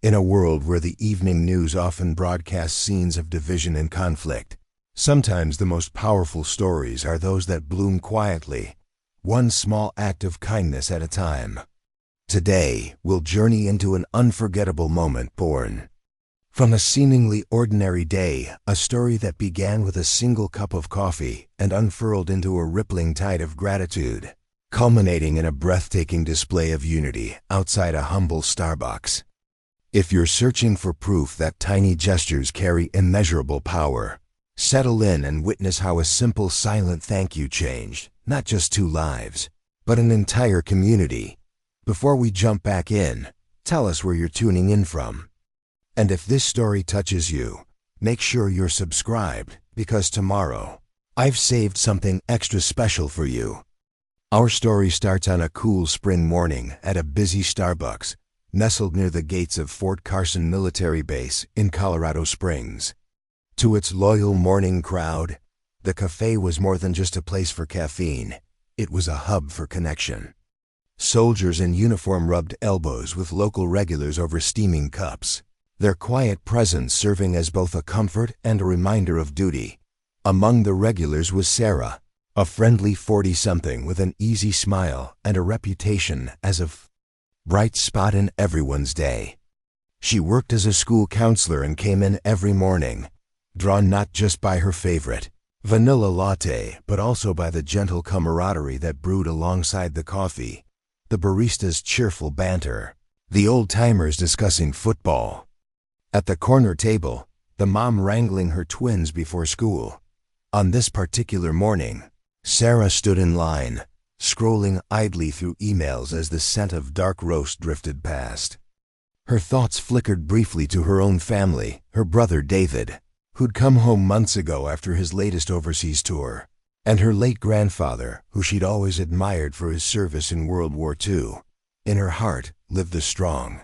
In a world where the evening news often broadcasts scenes of division and conflict, sometimes the most powerful stories are those that bloom quietly, one small act of kindness at a time. Today, we'll journey into an unforgettable moment born from a seemingly ordinary day, a story that began with a single cup of coffee and unfurled into a rippling tide of gratitude, culminating in a breathtaking display of unity outside a humble Starbucks. If you're searching for proof that tiny gestures carry immeasurable power, settle in and witness how a simple silent thank you changed, not just 2 lives, but an entire community. Before we jump back in, tell us where you're tuning in from. And if this story touches you, make sure you're subscribed, because tomorrow, I've saved something extra special for you. Our story starts on a cool spring morning at a busy Starbucks, nestled near the gates of Fort Carson military base in Colorado Springs. To its loyal morning crowd, the café was more than just a place for caffeine. It was a hub for connection. Soldiers in uniform rubbed elbows with local regulars over steaming cups, their quiet presence serving as both a comfort and a reminder of duty. Among the regulars was Sarah, a friendly 40-something with an easy smile and a reputation as a bright spot in everyone's day. She worked as a school counselor and came in every morning, drawn not just by her favorite vanilla latte, but also by the gentle camaraderie that brewed alongside the coffee, the barista's cheerful banter, the old-timers discussing football. At the corner table, the mom wrangling her twins before school. On this particular morning, Sarah stood in line, scrolling idly through emails as the scent of dark roast drifted past. Her thoughts flickered briefly to her own family, her brother David, who'd come home months ago after his latest overseas tour, and her late grandfather, who she'd always admired for his service in World War II. In her heart lived a strong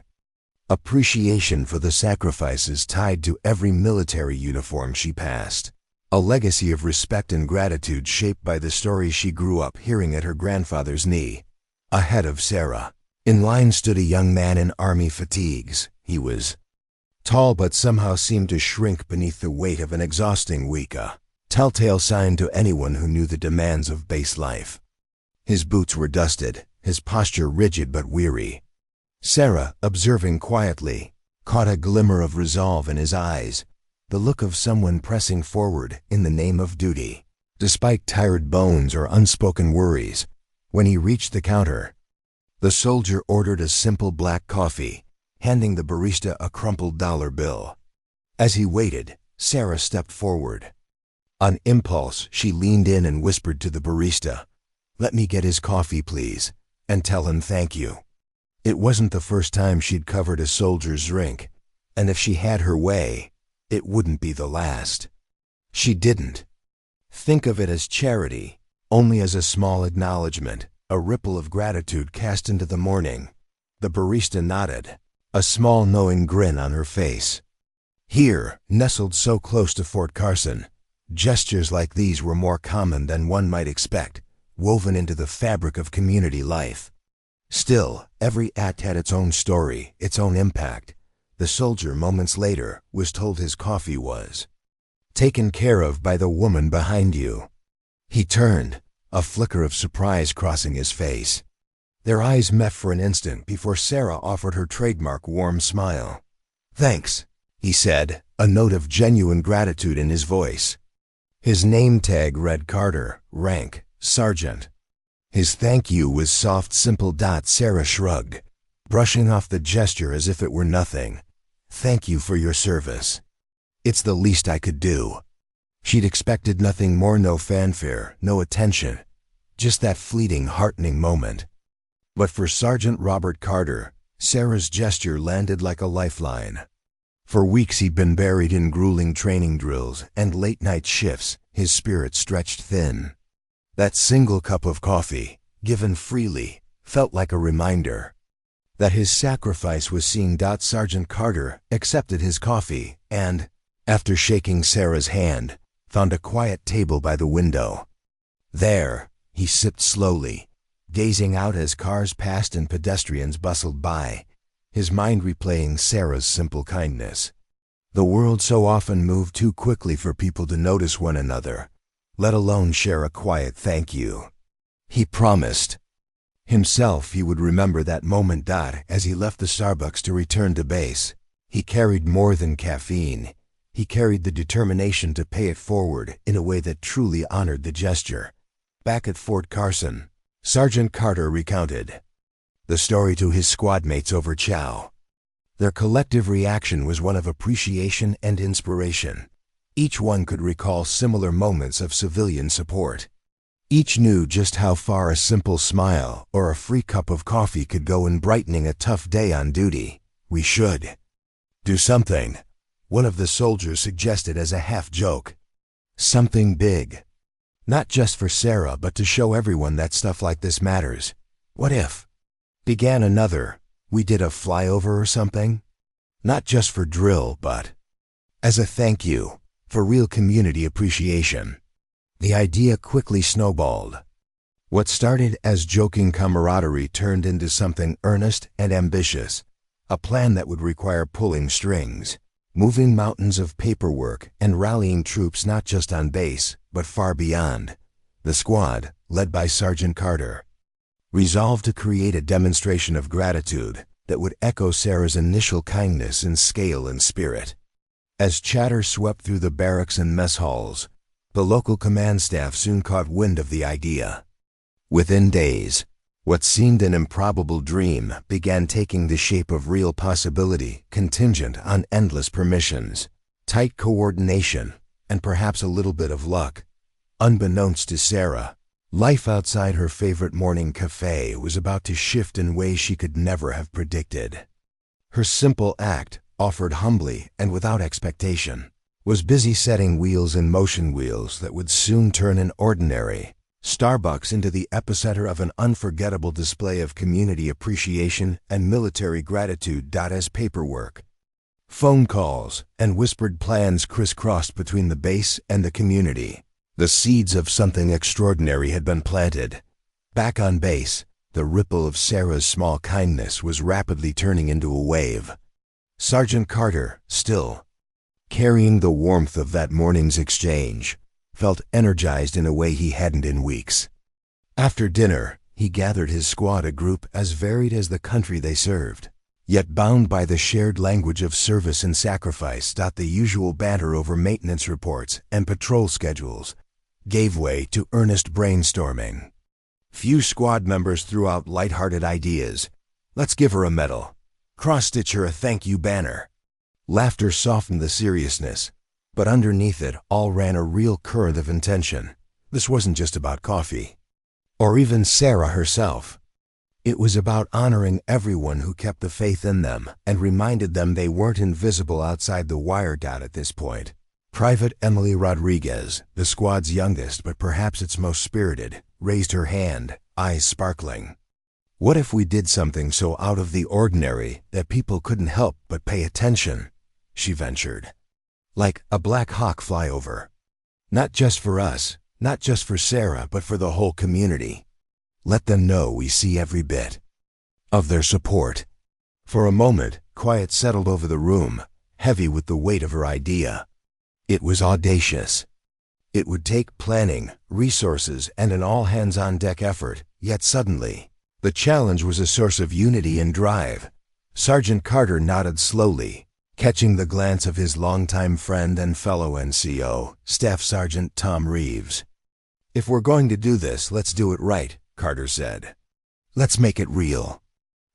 appreciation for the sacrifices tied to every military uniform she passed. A legacy of respect and gratitude shaped by the stories she grew up hearing at her grandfather's knee. Ahead of Sarah, in line stood a young man in army fatigues. He was tall but somehow seemed to shrink beneath the weight of an exhausting week, a telltale sign to anyone who knew the demands of base life. His boots were dusted, his posture rigid but weary. Sarah, observing quietly, caught a glimmer of resolve in his eyes, the look of someone pressing forward in the name of duty, despite tired bones or unspoken worries. When he reached the counter, the soldier ordered a simple black coffee, handing the barista a crumpled dollar bill. As he waited, Sarah stepped forward. On impulse, she leaned in and whispered to the barista, "Let me get his coffee, please, and tell him thank you." It wasn't the first time she'd covered a soldier's drink, and if she had her way, it wouldn't be the last. She didn't think of it as charity, only as a small acknowledgement, a ripple of gratitude cast into the morning. The barista nodded, a small knowing grin on her face. Here, nestled so close to Fort Carson, gestures like these were more common than one might expect, woven into the fabric of community life. Still, every act had its own story, its own impact. The soldier, moments later, was told his coffee was taken care of by the woman behind you. He turned, a flicker of surprise crossing his face. Their eyes met for an instant before Sarah offered her trademark warm smile. "Thanks," he said, a note of genuine gratitude in his voice. His name tag read Carter, rank, sergeant. His thank you was soft, simple. Sarah shrugged, brushing off the gesture as if it were nothing. "Thank you for your service. It's the least I could do." She'd expected nothing more, no fanfare, no attention, just that fleeting, heartening moment. But for Sergeant Robert Carter, Sarah's gesture landed like a lifeline. For weeks he'd been buried in grueling training drills and late-night shifts, his spirit stretched thin. That single cup of coffee, given freely, felt like a reminder that his sacrifice was seen. Sergeant Carter accepted his coffee and, after shaking Sarah's hand, found a quiet table by the window. There, he sipped slowly, gazing out as cars passed and pedestrians bustled by. his mind replaying Sarah's simple kindness. The world so often moved too quickly for people to notice one another, let alone share a quiet thank you. He promised himself he would remember that moment. As he left the Starbucks to return to base, he carried more than caffeine. He carried the determination to pay it forward in a way that truly honored the gesture. Back at Fort Carson, Sergeant Carter recounted the story to his squadmates over chow. Their collective reaction was one of appreciation and inspiration. Each one could recall similar moments of civilian support. Each knew just how far a simple smile or a free cup of coffee could go in brightening a tough day on duty. "We should do something," one of the soldiers suggested as a half-joke. "Something big. Not just for Sarah, but to show everyone that stuff like this matters. What if?" Began another. "We did a flyover or something? Not just for drill, but as a thank you, for real community appreciation." The idea quickly snowballed. What started as joking camaraderie turned into something earnest and ambitious, a plan that would require pulling strings, moving mountains of paperwork, and rallying troops not just on base, but far beyond. The squad, led by Sergeant Carter, resolved to create a demonstration of gratitude that would echo Sarah's initial kindness in scale and spirit. As chatter swept through the barracks and mess halls, the local command staff soon caught wind of the idea. Within days, what seemed an improbable dream began taking the shape of real possibility, contingent on endless permissions, tight coordination, and perhaps a little bit of luck. Unbeknownst to Sarah, life outside her favorite morning café was about to shift in ways she could never have predicted. Her simple act, offered humbly and without expectation, was busy setting wheels in motion, wheels that would soon turn an ordinary Starbucks into the epicenter of an unforgettable display of community appreciation and military gratitude. As paperwork, phone calls, and whispered plans crisscrossed between the base and the community, the seeds of something extraordinary had been planted. Back on base, the ripple of Sarah's small kindness was rapidly turning into a wave. Sergeant Carter, still carrying the warmth of that morning's exchange, felt energized in a way he hadn't in weeks. After dinner, he gathered his squad, a group as varied as the country they served, yet bound by the shared language of service and sacrifice. The usual banter over maintenance reports and patrol schedules gave way to earnest brainstorming. Few squad members threw out lighthearted ideas. "Let's give her a medal. Cross-stitch her a thank you banner." Laughter softened the seriousness, but underneath it all ran a real current of intention. This wasn't just about coffee, or even Sarah herself. It was about honoring everyone who kept the faith in them and reminded them they weren't invisible outside the wire. At this point, Private Emily Rodriguez, the squad's youngest but perhaps its most spirited, raised her hand, eyes sparkling. "What if we did something so out of the ordinary that people couldn't help but pay attention?" she ventured. "Like a Black Hawk flyover. Not just for us, not just for Sarah, but for the whole community. Let them know we see every bit of their support." For a moment, quiet settled over the room, heavy with the weight of her idea. It was audacious. It would take planning, resources, and an all-hands-on-deck effort, yet suddenly, the challenge was a source of unity and drive. Sergeant Carter nodded slowly, catching the glance of his longtime friend and fellow NCO, Staff Sergeant Tom Reeves. "If we're going to do this, let's do it right," Carter said. "Let's make it real.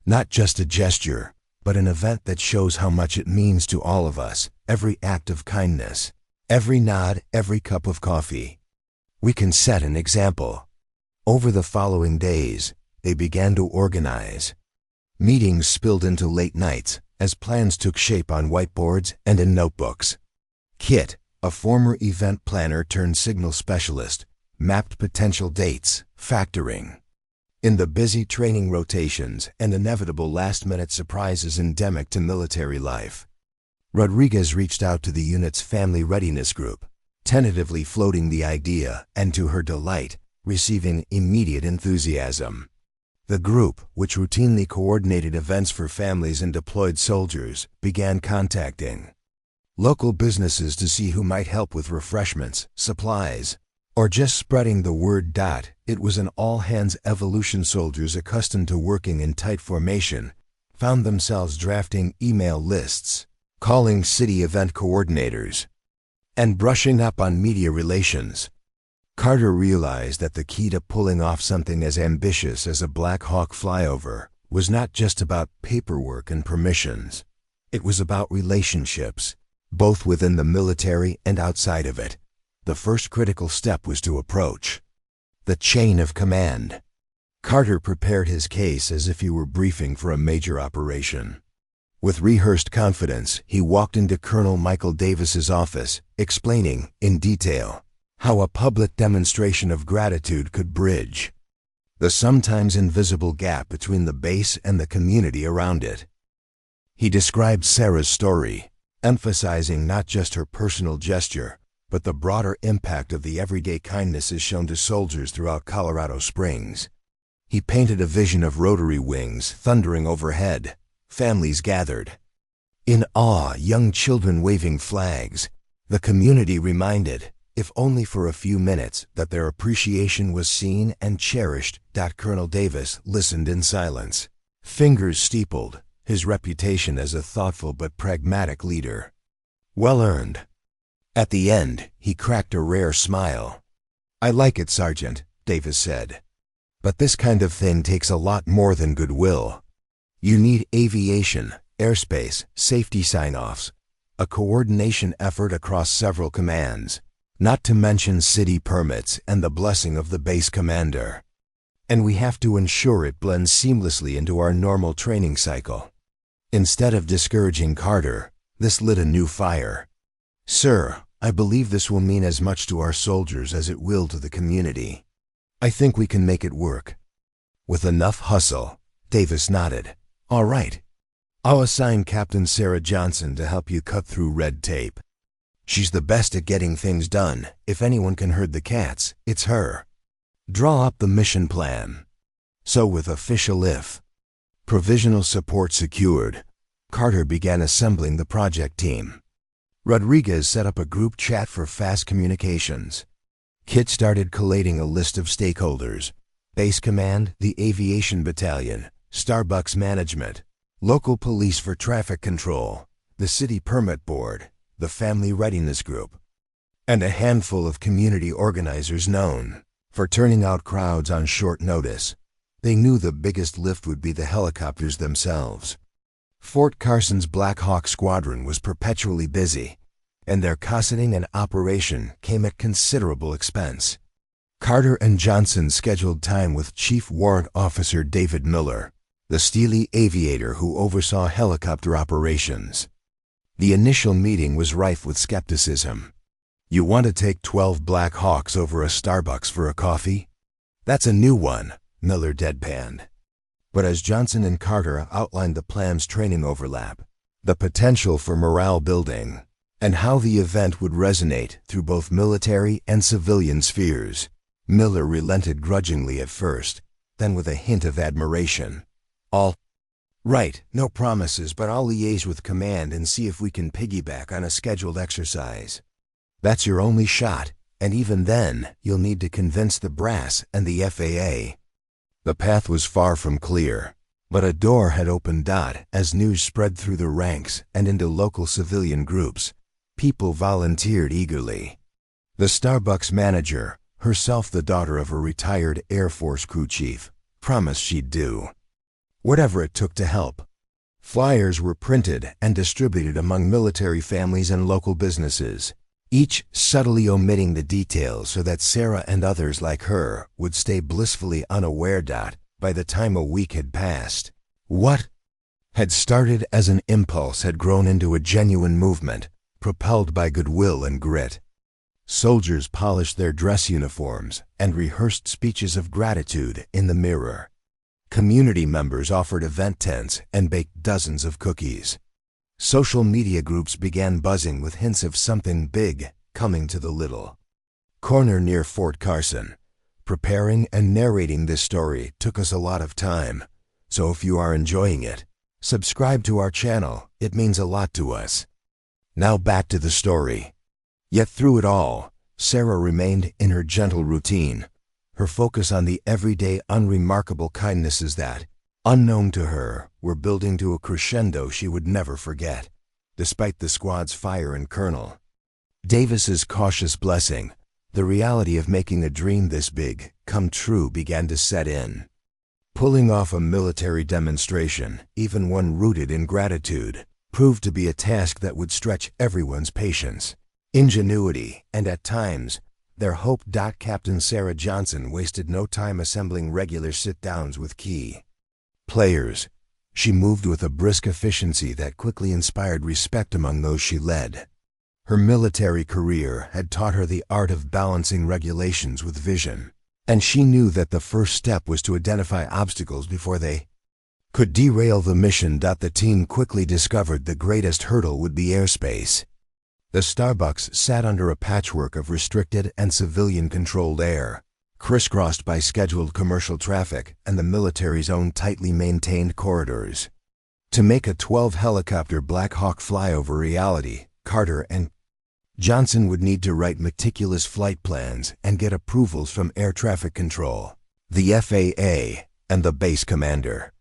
Not just a gesture, but an event that shows how much it means to all of us, every act of kindness, every nod, every cup of coffee. We can set an example." Over the following days, they began to organize. Meetings spilled into late nights as plans took shape on whiteboards and in notebooks. Kit, a former event planner turned signal specialist, mapped potential dates, factoring in the busy training rotations and inevitable last-minute surprises endemic to military life. Rodriguez reached out to the unit's family readiness group, tentatively floating the idea and, to her delight, receiving immediate enthusiasm. The group, which routinely coordinated events for families and deployed soldiers, began contacting local businesses to see who might help with refreshments, supplies, or just spreading the word. It was an all-hands evolution. Soldiers accustomed to working in tight formation found themselves drafting email lists, calling city event coordinators, and brushing up on media relations. Carter realized that the key to pulling off something as ambitious as a Black Hawk flyover was not just about paperwork and permissions. It was about relationships, both within the military and outside of it. The first critical step was to approach the chain of command. Carter prepared his case as if he were briefing for a major operation. With rehearsed confidence, he walked into Colonel Michael Davis's office, explaining, in detail, how a public demonstration of gratitude could bridge the sometimes invisible gap between the base and the community around it. He described Sarah's story, emphasizing not just her personal gesture, but the broader impact of the everyday kindnesses shown to soldiers throughout Colorado Springs. He painted a vision of rotary wings thundering overhead, families gathered in awe, young children waving flags, the community reminded, if only for a few minutes, that their appreciation was seen and cherished. Colonel Davis listened in silence, fingers steepled, his reputation as a thoughtful but pragmatic leader well earned. At the end, he cracked a rare smile. "I like it, Sergeant," Davis said. "But this kind of thing takes a lot more than goodwill. You need aviation, airspace, safety sign-offs, a coordination effort across several commands, not to mention city permits and the blessing of the base commander. And we have to ensure it blends seamlessly into our normal training cycle." Instead of discouraging Carter, this lit a new fire. "Sir, I believe this will mean as much to our soldiers as it will to the community. I think we can make it work." With enough hustle, Davis nodded. "All right. I'll assign Captain Sarah Johnson to help you cut through red tape. She's the best at getting things done. If anyone can herd the cats, it's her. Draw up the mission plan." So with official provisional support secured, Carter began assembling the project team. Rodriguez set up a group chat for fast communications. Kit started collating a list of stakeholders: Base Command, the Aviation Battalion, Starbucks Management, local police for traffic control, the City Permit Board, the Family Readiness Group, and a handful of community organizers known for turning out crowds on short notice. They knew the biggest lift would be the helicopters themselves. Fort Carson's Black Hawk Squadron was perpetually busy, and their cosseting and operation came at considerable expense. Carter and Johnson scheduled time with Chief Warrant Officer David Miller, the steely aviator who oversaw helicopter operations. The initial meeting was rife with skepticism. "You want to take 12 Black Hawks over a Starbucks for a coffee? That's a new one," Miller deadpanned. But as Johnson and Carter outlined the plan's training overlap, the potential for morale building, and how the event would resonate through both military and civilian spheres, Miller relented grudgingly at first, then with a hint of admiration. "All right, no promises, but I'll liaise with command and see if we can piggyback on a scheduled exercise. That's your only shot, and even then, you'll need to convince the brass and the FAA." The path was far from clear, but a door had opened. As news spread through the ranks and into local civilian groups, people volunteered eagerly. The Starbucks manager, herself the daughter of a retired Air Force crew chief, promised she'd do whatever it took to help. Flyers were printed and distributed among military families and local businesses, each subtly omitting the details so that Sarah and others like her would stay blissfully unaware. By the time a week had passed, what had started as an impulse had grown into a genuine movement, propelled by goodwill and grit. Soldiers polished their dress uniforms and rehearsed speeches of gratitude in the mirror. Community members offered event tents and baked dozens of cookies. Social media groups began buzzing with hints of something big coming to the little corner near Fort Carson. Preparing and narrating this story took us a lot of time, so if you are enjoying it, subscribe to our channel. It means a lot to us. Now back to the story. Yet through it all, Sarah remained in her gentle routine, her focus on the everyday unremarkable kindnesses that, unknown to her, were building to a crescendo she would never forget, despite the squad's fire and Colonel Davis's cautious blessing. The reality of making a dream this big come true began to set in. Pulling off a military demonstration, even one rooted in gratitude, proved to be a task that would stretch everyone's patience, ingenuity, and at times, their hope. Captain Sarah Johnson wasted no time assembling regular sit-downs with key players. She moved with a brisk efficiency that quickly inspired respect among those she led. Her military career had taught her the art of balancing regulations with vision, and she knew that the first step was to identify obstacles before they could derail the mission. The team quickly discovered the greatest hurdle would be airspace. The Starbucks sat under a patchwork of restricted and civilian-controlled air, crisscrossed by scheduled commercial traffic and the military's own tightly maintained corridors. To make a 12-helicopter Black Hawk flyover reality, Carter and Johnson would need to write meticulous flight plans and get approvals from air traffic control, the FAA, and the base commander.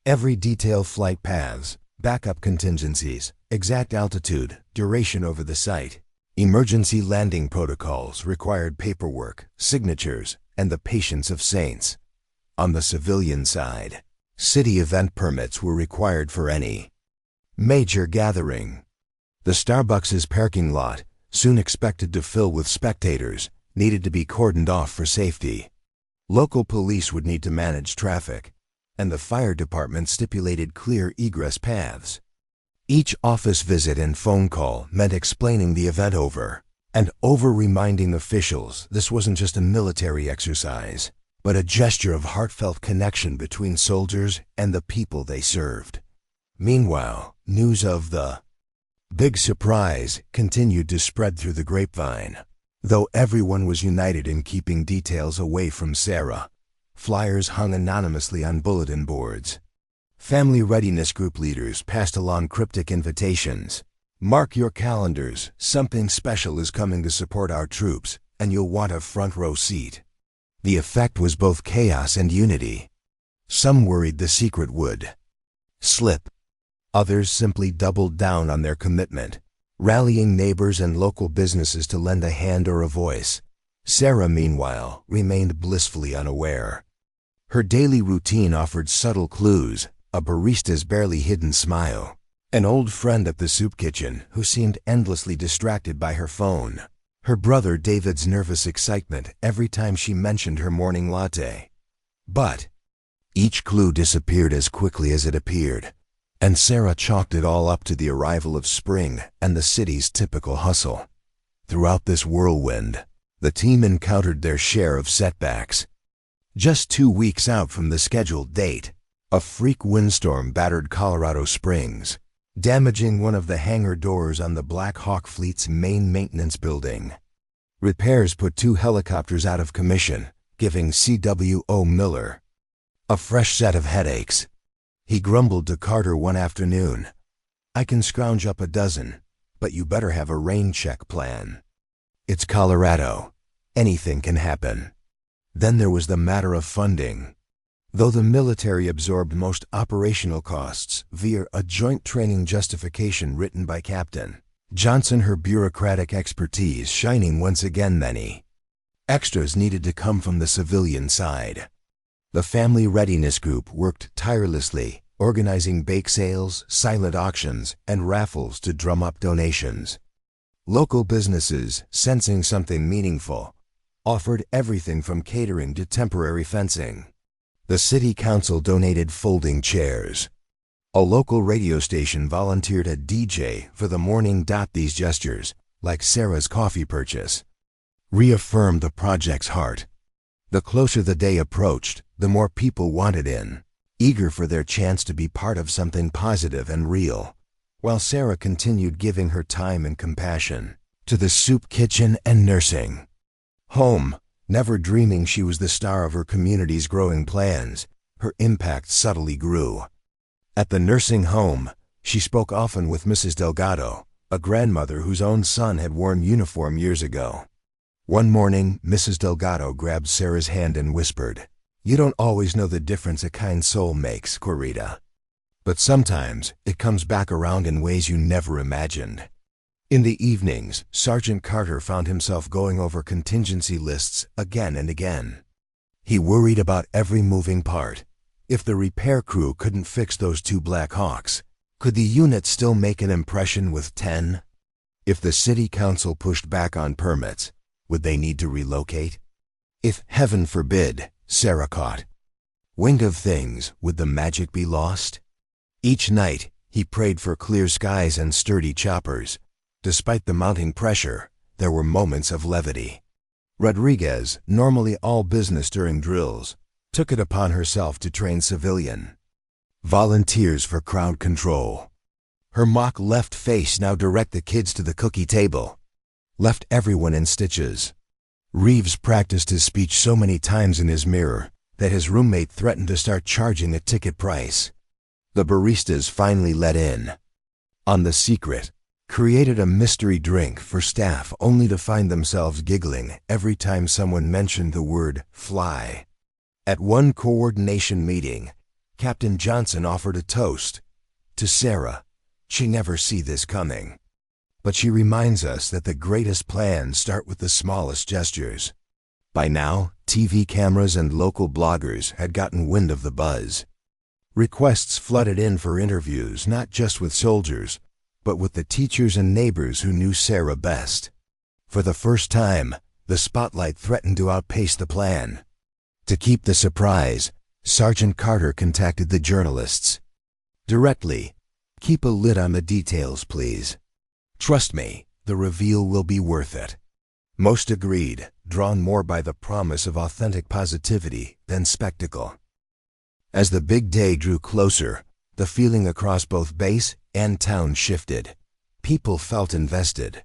Every detail: flight paths, backup contingencies, exact altitude, duration over the site, emergency landing protocols required paperwork, signatures, and the patience of saints. On the civilian side, city event permits were required for any major gathering. The Starbucks' parking lot, soon expected to fill with spectators, needed to be cordoned off for safety. Local police would need to manage traffic, and the fire department stipulated clear egress paths. Each office visit and phone call meant explaining the event over and over, reminding officials this wasn't just a military exercise, but a gesture of heartfelt connection between soldiers and the people they served. Meanwhile, news of the big surprise continued to spread through the grapevine. Though everyone was united in keeping details away from Sarah, flyers hung anonymously on bulletin boards. Family readiness group leaders passed along cryptic invitations. Mark your calendars, something special is coming to support our troops, and you'll want a front row seat. The effect was both chaos and unity. Some worried the secret would slip. Others simply doubled down on their commitment, rallying neighbors and local businesses to lend a hand or a voice. Sarah, meanwhile, remained blissfully unaware. Her daily routine offered subtle clues: a barista's barely hidden smile, an old friend at the soup kitchen who seemed endlessly distracted by her phone, her brother David's nervous excitement every time she mentioned her morning latte. But each clue disappeared as quickly as it appeared, and Sarah chalked it all up to the arrival of spring and the city's typical hustle. Throughout this whirlwind, the team encountered their share of setbacks. Just 2 weeks out from the scheduled date, a freak windstorm battered Colorado Springs, damaging one of the hangar doors on the Black Hawk fleet's main maintenance building. Repairs put 2 helicopters out of commission, giving C.W.O. Miller a fresh set of headaches. He grumbled to Carter one afternoon, "I can scrounge up a dozen, but you better have a rain check plan. It's Colorado. Anything can happen." Then there was the matter of funding. Though the military absorbed most operational costs via a joint training justification written by Captain Johnson, her bureaucratic expertise shining once again, many extras needed to come from the civilian side. The Family Readiness Group worked tirelessly, organizing bake sales, silent auctions, and raffles to drum up donations. Local businesses, sensing something meaningful, offered everything from catering to temporary fencing. The city council donated folding chairs. A local radio station volunteered a DJ for the morning. These gestures, like Sarah's coffee purchase, reaffirmed the project's heart. The closer the day approached, the more people wanted in, eager for their chance to be part of something positive and real, while Sarah continued giving her time and compassion to the soup kitchen and nursing home. Never dreaming she was the star of her community's growing plans, her impact subtly grew. At the nursing home, she spoke often with Mrs. Delgado, a grandmother whose own son had worn uniform years ago. One morning, Mrs. Delgado grabbed Sarah's hand and whispered, "You don't always know the difference a kind soul makes, Corita. But sometimes it comes back around in ways you never imagined." In the evenings, Sergeant Carter found himself going over contingency lists again and again. He worried about every moving part. If the repair crew couldn't fix those 2 Black Hawks, could the unit still make an impression with 10? If the city council pushed back on permits, would they need to relocate? If, heaven forbid, Sarah caught wind of things, would the magic be lost? Each night, he prayed for clear skies and sturdy choppers. Despite the mounting pressure, there were moments of levity. Rodriguez, normally all business during drills, took it upon herself to train civilian volunteers for crowd control. Her mock left face now direct the kids to the cookie table, left everyone in stitches. Reeves practiced his speech so many times in his mirror that his roommate threatened to start charging a ticket price. The baristas finally let in on the secret, created a mystery drink for staff only to find themselves giggling every time someone mentioned the word fly. At one coordination meeting, Captain Johnson offered a toast to Sarah. She never see this coming. But she reminds us that the greatest plans start with the smallest gestures. By now, TV cameras and local bloggers had gotten wind of the buzz. Requests flooded in for interviews not just with soldiers, but with the teachers and neighbors who knew Sarah best. For the first time, the spotlight threatened to outpace the plan. To keep the surprise, Sergeant Carter contacted the journalists directly. "Keep a lid on the details, please. Trust me, the reveal will be worth it." Most agreed, drawn more by the promise of authentic positivity than spectacle. As the big day drew closer, the feeling across both base and town shifted. People felt invested.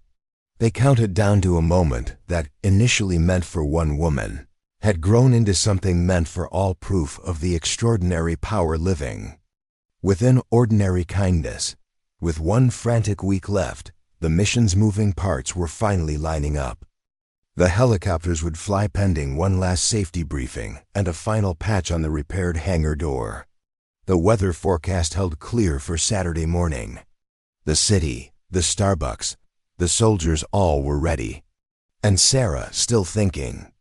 They counted down to a moment that, initially meant for one woman, had grown into something meant for all, proof of the extraordinary power living within ordinary kindness. With one frantic week left, the mission's moving parts were finally lining up. The helicopters would fly pending one last safety briefing and a final patch on the repaired hangar door. The weather forecast held clear for Saturday morning. The city, the Starbucks, the soldiers all were ready. And Sarah, still thinking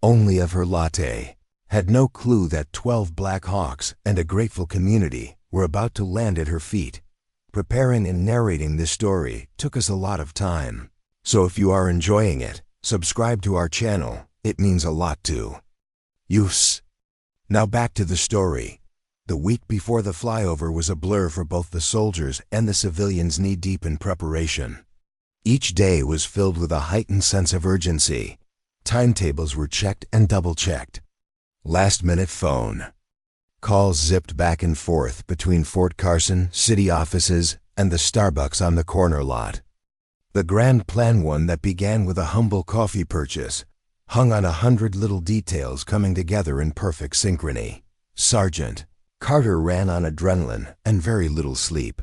only of her latte, had no clue that 12 Black Hawks and a grateful community were about to land at her feet. Preparing and narrating this story took us a lot of time. So if you are enjoying it, subscribe to our channel. It means a lot to us. Now back to the story. The week before the flyover was a blur for both the soldiers and the civilians knee-deep in preparation. Each day was filled with a heightened sense of urgency. Timetables were checked and double-checked. Last-minute phone calls zipped back and forth between Fort Carson, city offices, and the Starbucks on the corner lot. The grand plan, one that began with a humble coffee purchase, hung on 100 little details coming together in perfect synchrony. Sergeant Carter ran on adrenaline and very little sleep.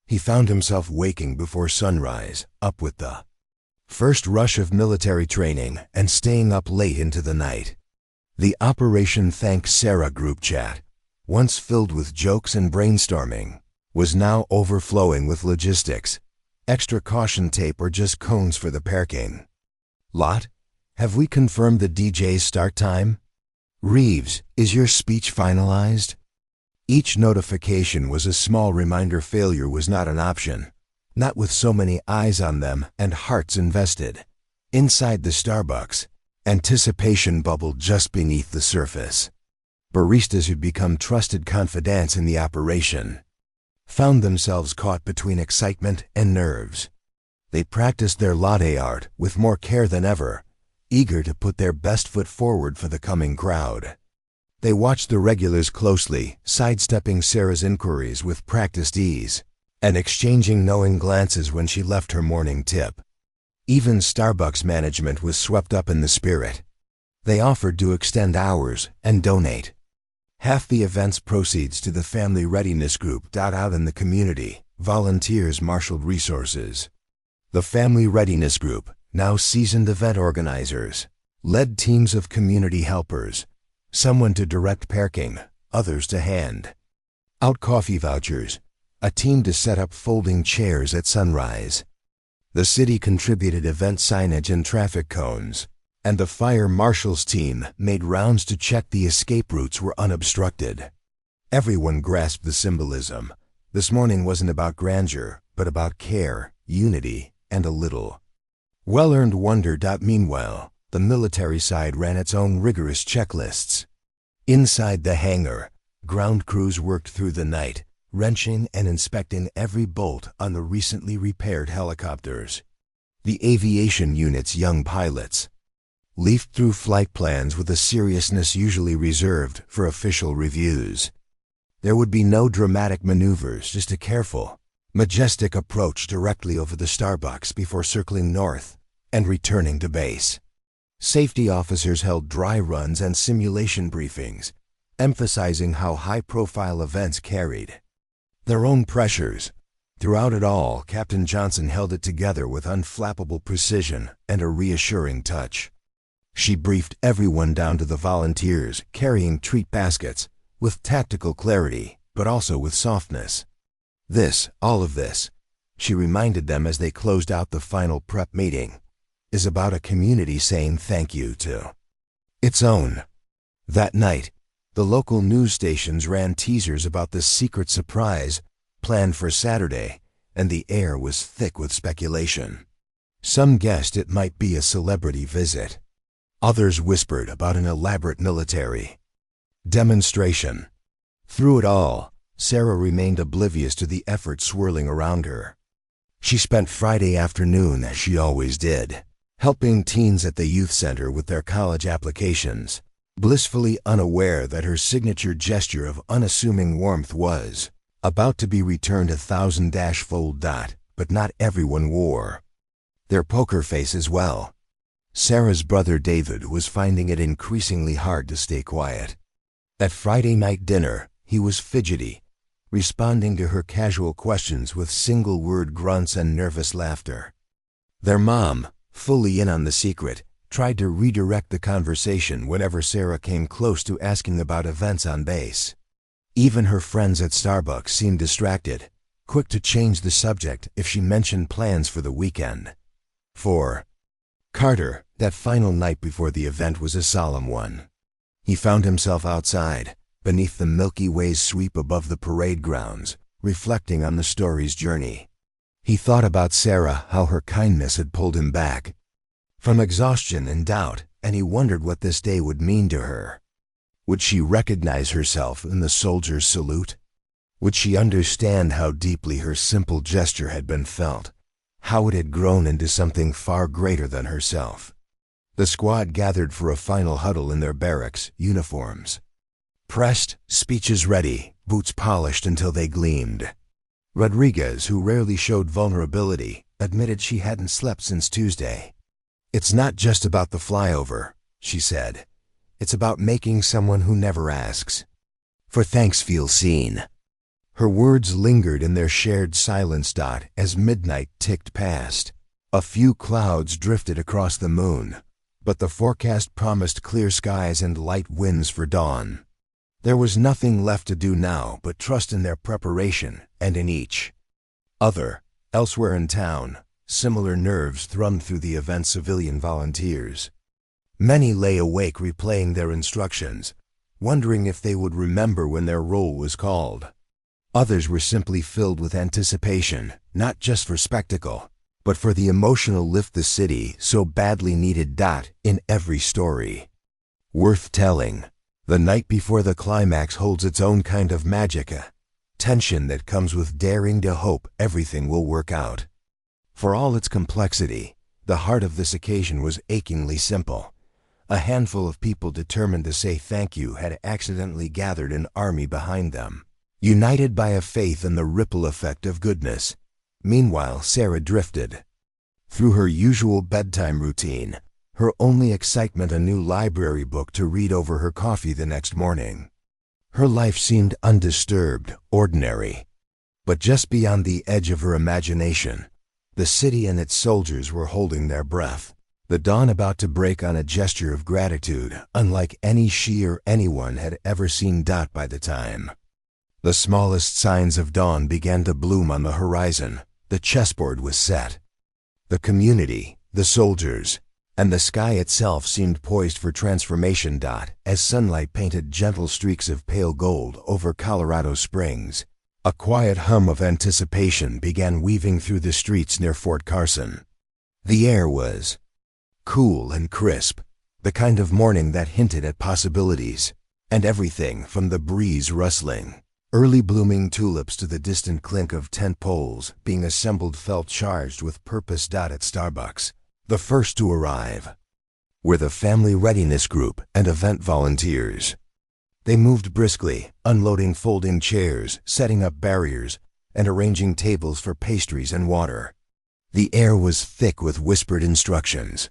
He found himself waking before sunrise, up with the first rush of military training and staying up late into the night. The Operation Thank Sarah group chat, once filled with jokes and brainstorming, was now overflowing with logistics, extra caution tape or just cones for the parking lot. Have we confirmed the DJ's start time? Reeves, is your speech finalized? Each notification was a small reminder failure was not an option, not with so many eyes on them and hearts invested. Inside the Starbucks, anticipation bubbled just beneath the surface. Baristas who'd become trusted confidants in the operation found themselves caught between excitement and nerves. They practiced their latte art with more care than ever, eager to put their best foot forward for the coming crowd. They watched the regulars closely, sidestepping Sarah's inquiries with practiced ease, and exchanging knowing glances when she left her morning tip. Even Starbucks management was swept up in the spirit. They offered to extend hours and donate half the event's proceeds to the Family Readiness Group. Out in the community, volunteers marshaled resources. The Family Readiness Group, now seasoned event organizers, led teams of community helpers, someone to direct parking, others to hand out coffee vouchers, a team to set up folding chairs at sunrise. The city contributed event signage and traffic cones, and the fire marshal's team made rounds to check the escape routes were unobstructed. Everyone grasped the symbolism. This morning wasn't about grandeur, but about care, unity, and a little well-earned wonder. Meanwhile, the military side ran its own rigorous checklists. Inside the hangar, ground crews worked through the night, wrenching and inspecting every bolt on the recently repaired helicopters. The aviation unit's young pilots leafed through flight plans with a seriousness usually reserved for official reviews. There would be no dramatic maneuvers, just a careful, majestic approach directly over the Starbucks before circling north and returning to base. Safety officers held dry runs and simulation briefings, emphasizing how high-profile events carried their own pressures. Throughout it all, Captain Johnson held it together with unflappable precision and a reassuring touch. She briefed everyone down to the volunteers carrying treat baskets with tactical clarity, but also with softness. All of this, she reminded them as they closed out the final prep meeting, is about a community saying thank you to its own. That night, the local news stations ran teasers about the secret surprise planned for Saturday, and the air was thick with speculation. Some guessed it might be a celebrity visit. Others whispered about an elaborate military demonstration. Through it all, Sarah remained oblivious to the effort swirling around her. She spent Friday afternoon, as she always did, helping teens at the youth center with their college applications, blissfully unaware that her signature gesture of unassuming warmth was about to be returned 1,000-fold. But not everyone wore their poker face as well. Sarah's brother David was finding it increasingly hard to stay quiet. At Friday night dinner, he was fidgety, responding to her casual questions with single-word grunts and nervous laughter. Their mom, fully in on the secret, tried to redirect the conversation whenever Sarah came close to asking about events on base. Even her friends at Starbucks seemed distracted, quick to change the subject if she mentioned plans for the weekend. For Carter, that final night before the event was a solemn one. He found himself outside, beneath the Milky Way's sweep above the parade grounds, reflecting on the story's journey. He thought about Sarah, how her kindness had pulled him back from exhaustion and doubt, and he wondered what this day would mean to her. Would she recognize herself in the soldier's salute? Would she understand how deeply her simple gesture had been felt, how it had grown into something far greater than herself? The squad gathered for a final huddle in their barracks uniforms. Pressed, speeches ready, boots polished until they gleamed. Rodriguez, who rarely showed vulnerability, admitted she hadn't slept since Tuesday. "It's not just about the flyover," she said. "It's about making someone who never asks for thanks feel seen." Her words lingered in their shared silence. As midnight ticked past, a few clouds drifted across the moon, but the forecast promised clear skies and light winds for dawn. There was nothing left to do now but trust in their preparation and in each other. Elsewhere in town, similar nerves thrummed through the event's civilian volunteers. Many lay awake replaying their instructions, wondering if they would remember when their roll was called. Others were simply filled with anticipation, not just for spectacle, but for the emotional lift the city so badly needed. In every story worth telling, the night before the climax holds its own kind of magic, a tension that comes with daring to hope everything will work out. For all its complexity, the heart of this occasion was achingly simple. A handful of people determined to say thank you had accidentally gathered an army behind them, united by a faith in the ripple effect of goodness. Meanwhile, Sarah drifted through her usual bedtime routine, Her only excitement a new library book to read over her coffee the next morning. Her life seemed undisturbed, ordinary. But just beyond the edge of her imagination, the city and its soldiers were holding their breath, the dawn about to break on a gesture of gratitude unlike any she or anyone had ever seen. By the time the smallest signs of dawn began to bloom on the horizon, the chessboard was set. The community, the soldiers, and the sky itself seemed poised for transformation. As sunlight painted gentle streaks of pale gold over Colorado Springs, a quiet hum of anticipation began weaving through the streets near Fort Carson. The air was cool and crisp, the kind of morning that hinted at possibilities, and everything from the breeze rustling, early blooming tulips to the distant clink of tent poles being assembled felt charged with purpose. At Starbucks, the first to arrive were the family readiness group and event volunteers. They moved briskly, unloading folding chairs, setting up barriers, and arranging tables for pastries and water. The air was thick with whispered instructions.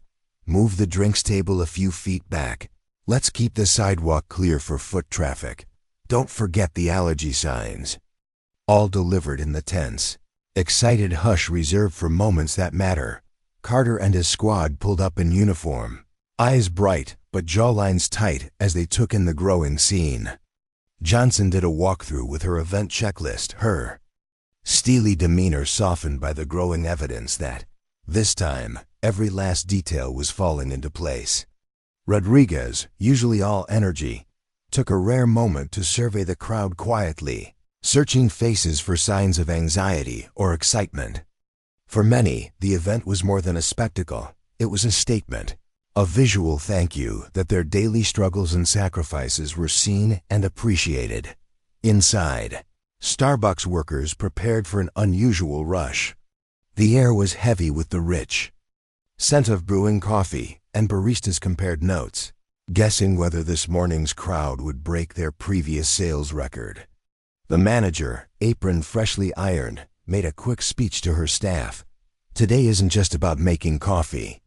Move the drinks table a few feet back. Let's keep the sidewalk clear for foot traffic. Don't forget the allergy signs. All delivered in the tense, excited hush reserved for moments that matter. Carter and his squad pulled up in uniform, eyes bright but jawlines tight as they took in the growing scene. Johnson did a walkthrough with her event checklist, her steely demeanor softened by the growing evidence that, this time, every last detail was falling into place. Rodriguez, usually all energy, took a rare moment to survey the crowd quietly, searching faces for signs of anxiety or excitement. For many, the event was more than a spectacle. It was a statement, a visual thank you that their daily struggles and sacrifices were seen and appreciated. Inside, Starbucks workers prepared for an unusual rush. The air was heavy with the rich scent of brewing coffee, and baristas compared notes, guessing whether this morning's crowd would break their previous sales record. The manager, apron freshly ironed, made a quick speech to her staff. Today isn't just about making coffee.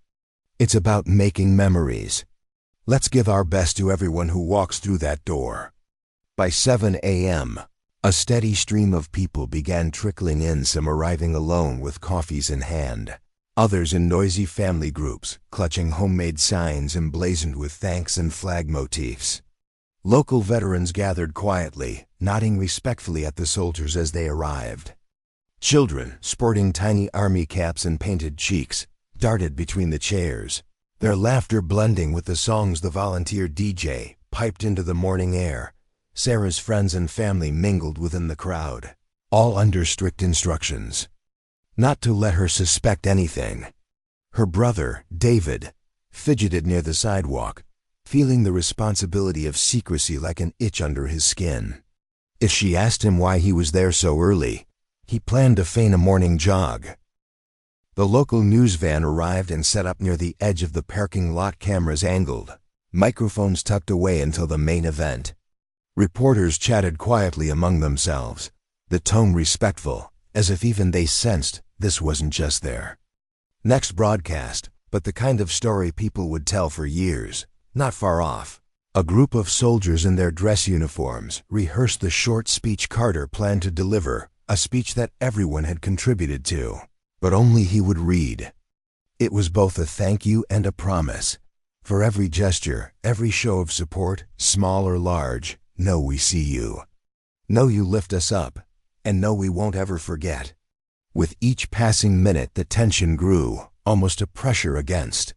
It's about making memories. Let's give our best to everyone who walks through that door. By 7 a.m., a steady stream of people began trickling in, some arriving alone with coffees in hand, others in noisy family groups, clutching homemade signs emblazoned with thanks and flag motifs. Local veterans gathered quietly, nodding respectfully at the soldiers as they arrived. Children, sporting tiny army caps and painted cheeks, darted between the chairs, their laughter blending with the songs the volunteer DJ piped into the morning air. Sarah's friends and family mingled within the crowd, all under strict instructions not to let her suspect anything. Her brother, David, fidgeted near the sidewalk, feeling the responsibility of secrecy like an itch under his skin. If she asked him why he was there so early, he planned to feign a morning jog. The local news van arrived and set up near the edge of the parking lot, cameras angled, microphones tucked away until the main event. Reporters chatted quietly among themselves, the tone respectful, as if even they sensed this wasn't just their next broadcast, but the kind of story people would tell for years. Not far off, a group of soldiers in their dress uniforms rehearsed the short speech Carter planned to deliver, a speech that everyone had contributed to, but only he would read. It was both a thank you and a promise. For every gesture, every show of support, small or large, know we see you. Know you lift us up, and know we won't ever forget. With each passing minute, the tension grew, almost a pressure against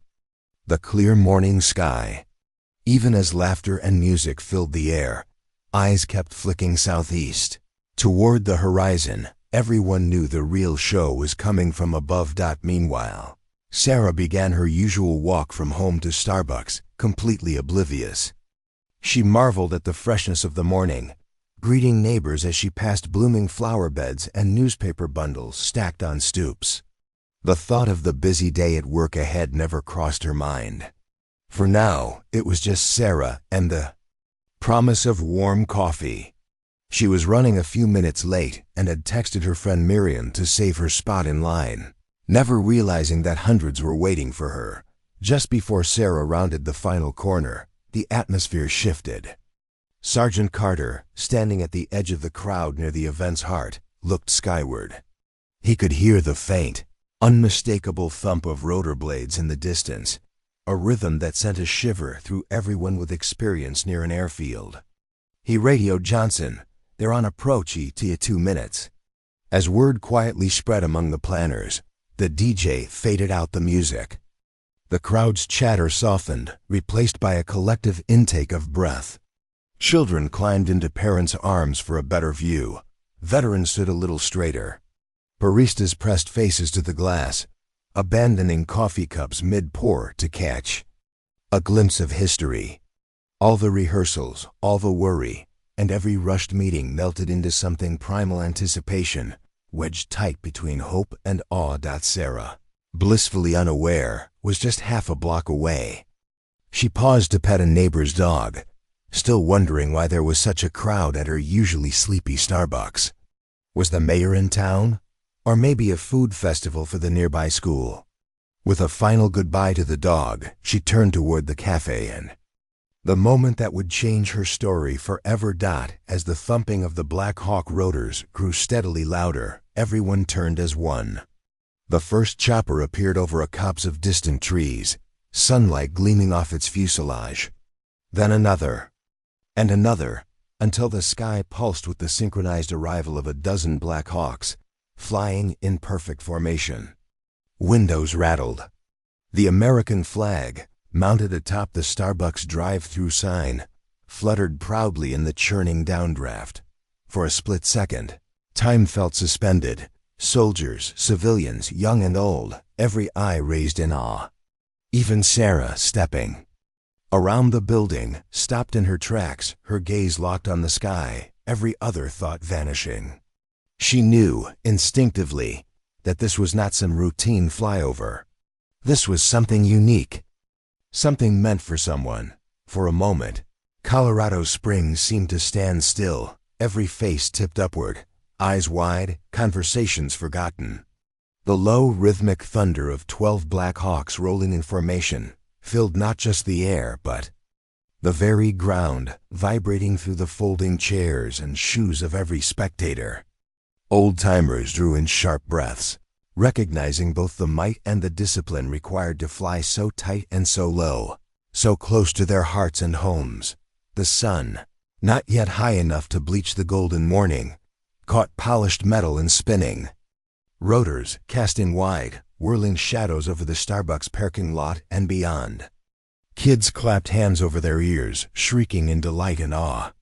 the clear morning sky. Even as laughter and music filled the air, eyes kept flicking southeast. Toward the horizon, everyone knew the real show was coming from above. Meanwhile, Sarah began her usual walk from home to Starbucks, completely oblivious. She marveled at the freshness of the morning, greeting neighbors as she passed blooming flower beds and newspaper bundles stacked on stoops. The thought of the busy day at work ahead never crossed her mind. For now, it was just Sarah and the promise of warm coffee. She was running a few minutes late and had texted her friend Miriam to save her spot in line, never realizing that hundreds were waiting for her. Just before Sarah rounded the final corner, the atmosphere shifted. Sergeant Carter, standing at the edge of the crowd near the event's heart, looked skyward. He could hear the faint, unmistakable thump of rotor blades in the distance, a rhythm that sent a shiver through everyone with experience near an airfield. He radioed Johnson, "They're on approach, ETA 2 minutes." As word quietly spread among the planners, the DJ faded out the music. The crowd's chatter softened, replaced by a collective intake of breath. Children climbed into parents' arms for a better view. Veterans stood a little straighter. Baristas pressed faces to the glass, abandoning coffee cups mid-pour to catch a glimpse of history. All the rehearsals, all the worry, and every rushed meeting melted into something primal anticipation, wedged tight between hope and awe. Sarah, blissfully unaware, was just half a block away. She paused to pet a neighbor's dog, still wondering why there was such a crowd at her usually sleepy Starbucks. Was the mayor in town? Or maybe a food festival for the nearby school? With a final goodbye to the dog, she turned toward the café and the moment that would change her story forever. As the thumping of the Black Hawk rotors grew steadily louder, everyone turned as one. The first chopper appeared over a copse of distant trees, sunlight gleaming off its fuselage. Then another, and another, until the sky pulsed with the synchronized arrival of a dozen Black Hawks, flying in perfect formation. Windows rattled. The American flag, mounted atop the Starbucks drive-through sign, fluttered proudly in the churning downdraft. For a split second, time felt suspended. Soldiers, civilians, young and old, every eye raised in awe. Even Sarah, stepping around the building, stopped in her tracks, her gaze locked on the sky, every other thought vanishing. She knew, instinctively, that this was not some routine flyover. This was something unique. Something meant for someone. For a moment, Colorado Springs seemed to stand still, every face tipped upward, eyes wide, conversations forgotten. The low, rhythmic thunder of 12 Black Hawks rolling in formation filled not just the air, but the very ground, vibrating through the folding chairs and shoes of every spectator. Old-timers drew in sharp breaths, recognizing both the might and the discipline required to fly so tight and so low, so close to their hearts and homes. The sun, not yet high enough to bleach the golden morning, caught polished metal and spinning. Rotors, casting wide, whirling shadows over the Starbucks parking lot and beyond. Kids clapped hands over their ears, shrieking in delight and awe.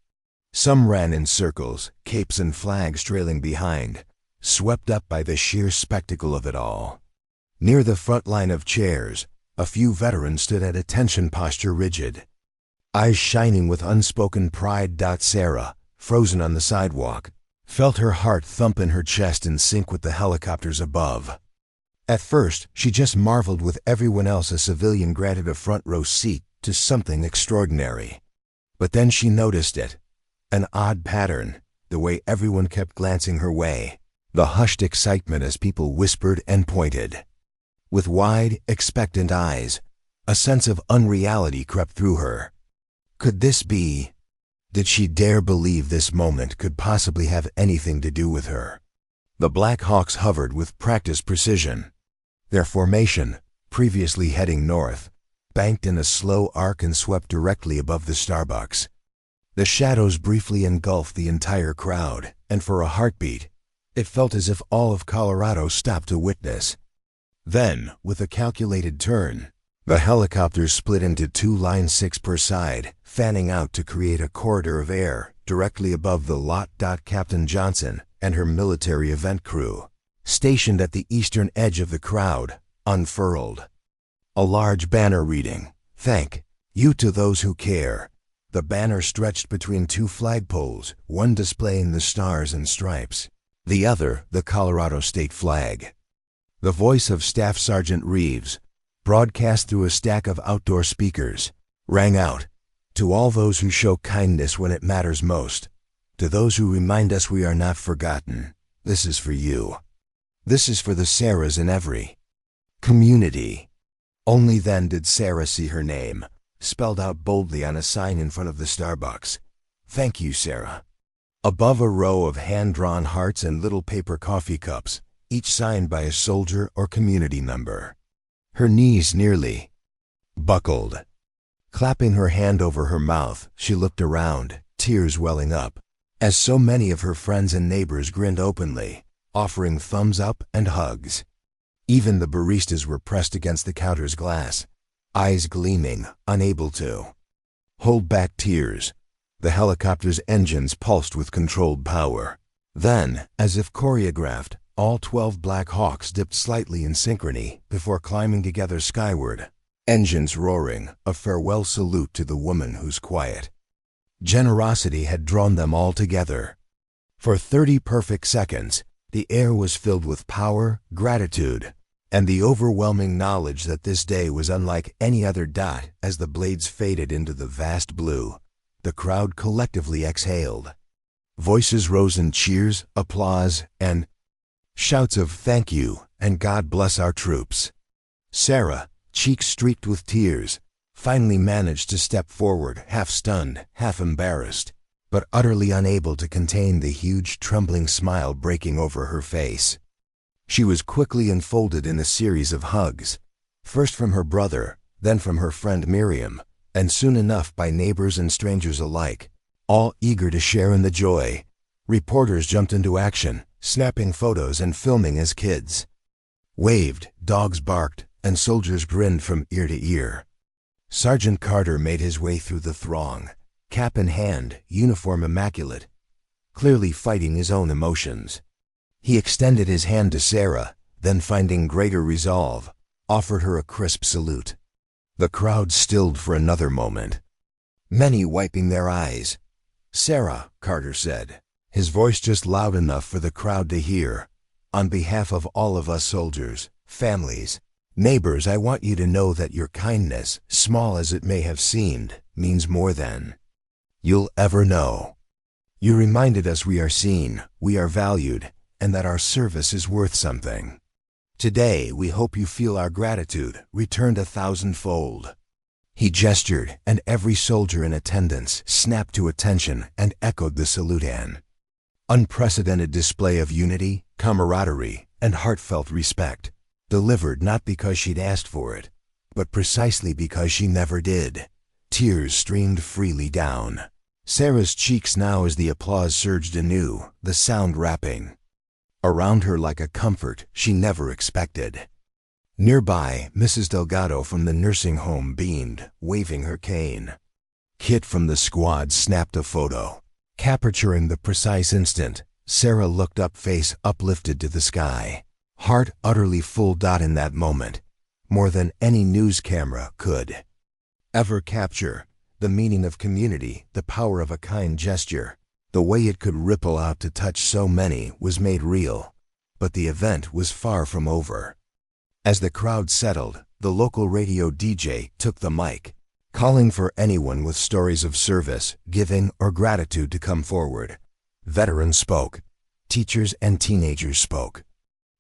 Some ran in circles, capes and flags trailing behind, swept up by the sheer spectacle of it all. Near the front line of chairs, a few veterans stood at attention posture, rigid, eyes shining with unspoken pride. Sarah, frozen on the sidewalk, felt her heart thump in her chest in sync with the helicopters above. At first, she just marveled with everyone else a civilian granted a front row seat to something extraordinary. But then she noticed it. An odd pattern, the way everyone kept glancing her way, the hushed excitement as people whispered and pointed. With wide, expectant eyes, a sense of unreality crept through her. Could this be? Did she dare believe this moment could possibly have anything to do with her? The Black Hawks hovered with practiced precision. Their formation, previously heading north, banked in a slow arc and swept directly above the Starbucks. The shadows briefly engulfed the entire crowd, and for a heartbeat, it felt as if all of Colorado stopped to witness. Then, with a calculated turn, the helicopters split into 2 lines 6 per side, fanning out to create a corridor of air directly above the lot. Captain Johnson and her military event crew, stationed at the eastern edge of the crowd, unfurled a large banner reading, "Thank you to those who care." The banner stretched between 2 flagpoles, one displaying the stars and stripes, the other the Colorado state flag. The voice of Staff Sergeant Reeves, broadcast through a stack of outdoor speakers, rang out, "To all those who show kindness when it matters most, to those who remind us we are not forgotten, this is for you. This is for the Sarahs in every community." Only then did Sarah see her name, spelled out boldly on a sign in front of the Starbucks. "Thank you, Sarah." Above a row of hand-drawn hearts and little paper coffee cups, each signed by a soldier or community member. Her knees nearly buckled. Clapping her hand over her mouth, she looked around, tears welling up, as so many of her friends and neighbors grinned openly, offering thumbs up and hugs. Even the baristas were pressed against the counter's glass, eyes gleaming, unable to hold back tears. The helicopter's engines pulsed with controlled power. Then, as if choreographed, all 12 Black Hawks dipped slightly in synchrony before climbing together skyward, engines roaring, a farewell salute to the woman whose quiet generosity had drawn them all together. For 30 perfect seconds, the air was filled with power, gratitude, and the overwhelming knowledge that this day was unlike any other. As the blades faded into the vast blue, the crowd collectively exhaled. Voices rose in cheers, applause, and shouts of "Thank you" and "God bless our troops." Sarah, cheeks streaked with tears, finally managed to step forward, half stunned, half embarrassed, but utterly unable to contain the huge, trembling smile breaking over her face. She was quickly enfolded in a series of hugs, first from her brother, then from her friend Miriam, and soon enough by neighbors and strangers alike, all eager to share in the joy. Reporters jumped into action, snapping photos and filming as kids waved, dogs barked, and soldiers grinned from ear to ear. Sergeant Carter made his way through the throng, cap in hand, uniform immaculate, clearly fighting his own emotions. He extended his hand to Sarah, then finding greater resolve, offered her a crisp salute. The crowd stilled for another moment, many wiping their eyes. "Sarah," Carter said, his voice just loud enough for the crowd to hear, "on behalf of all of us soldiers, families, neighbors, I want you to know that your kindness, small as it may have seemed, means more than you'll ever know. You reminded us we are seen, we are valued, and that our service is worth something. Today, we hope you feel our gratitude, returned 1,000-fold." He gestured, and every soldier in attendance snapped to attention and echoed the salute. An unprecedented display of unity, camaraderie, and heartfelt respect, delivered not because she'd asked for it, but precisely because she never did. Tears streamed freely down Sarah's cheeks now as the applause surged anew, the sound wrapping around her like a comfort she never expected. Nearby, Mrs. Delgado from the nursing home beamed, waving her cane. Kit from the squad snapped a photo, capturing the precise instant. Sarah looked up, face uplifted to the sky, heart utterly full. In that moment, more than any news camera could ever capture, the meaning of community, the power of a kind gesture, the way it could ripple out to touch so many, was made real. But the event was far from over. As the crowd settled, the local radio DJ took the mic, calling for anyone with stories of service, giving, or gratitude to come forward. Veterans spoke. Teachers and teenagers spoke.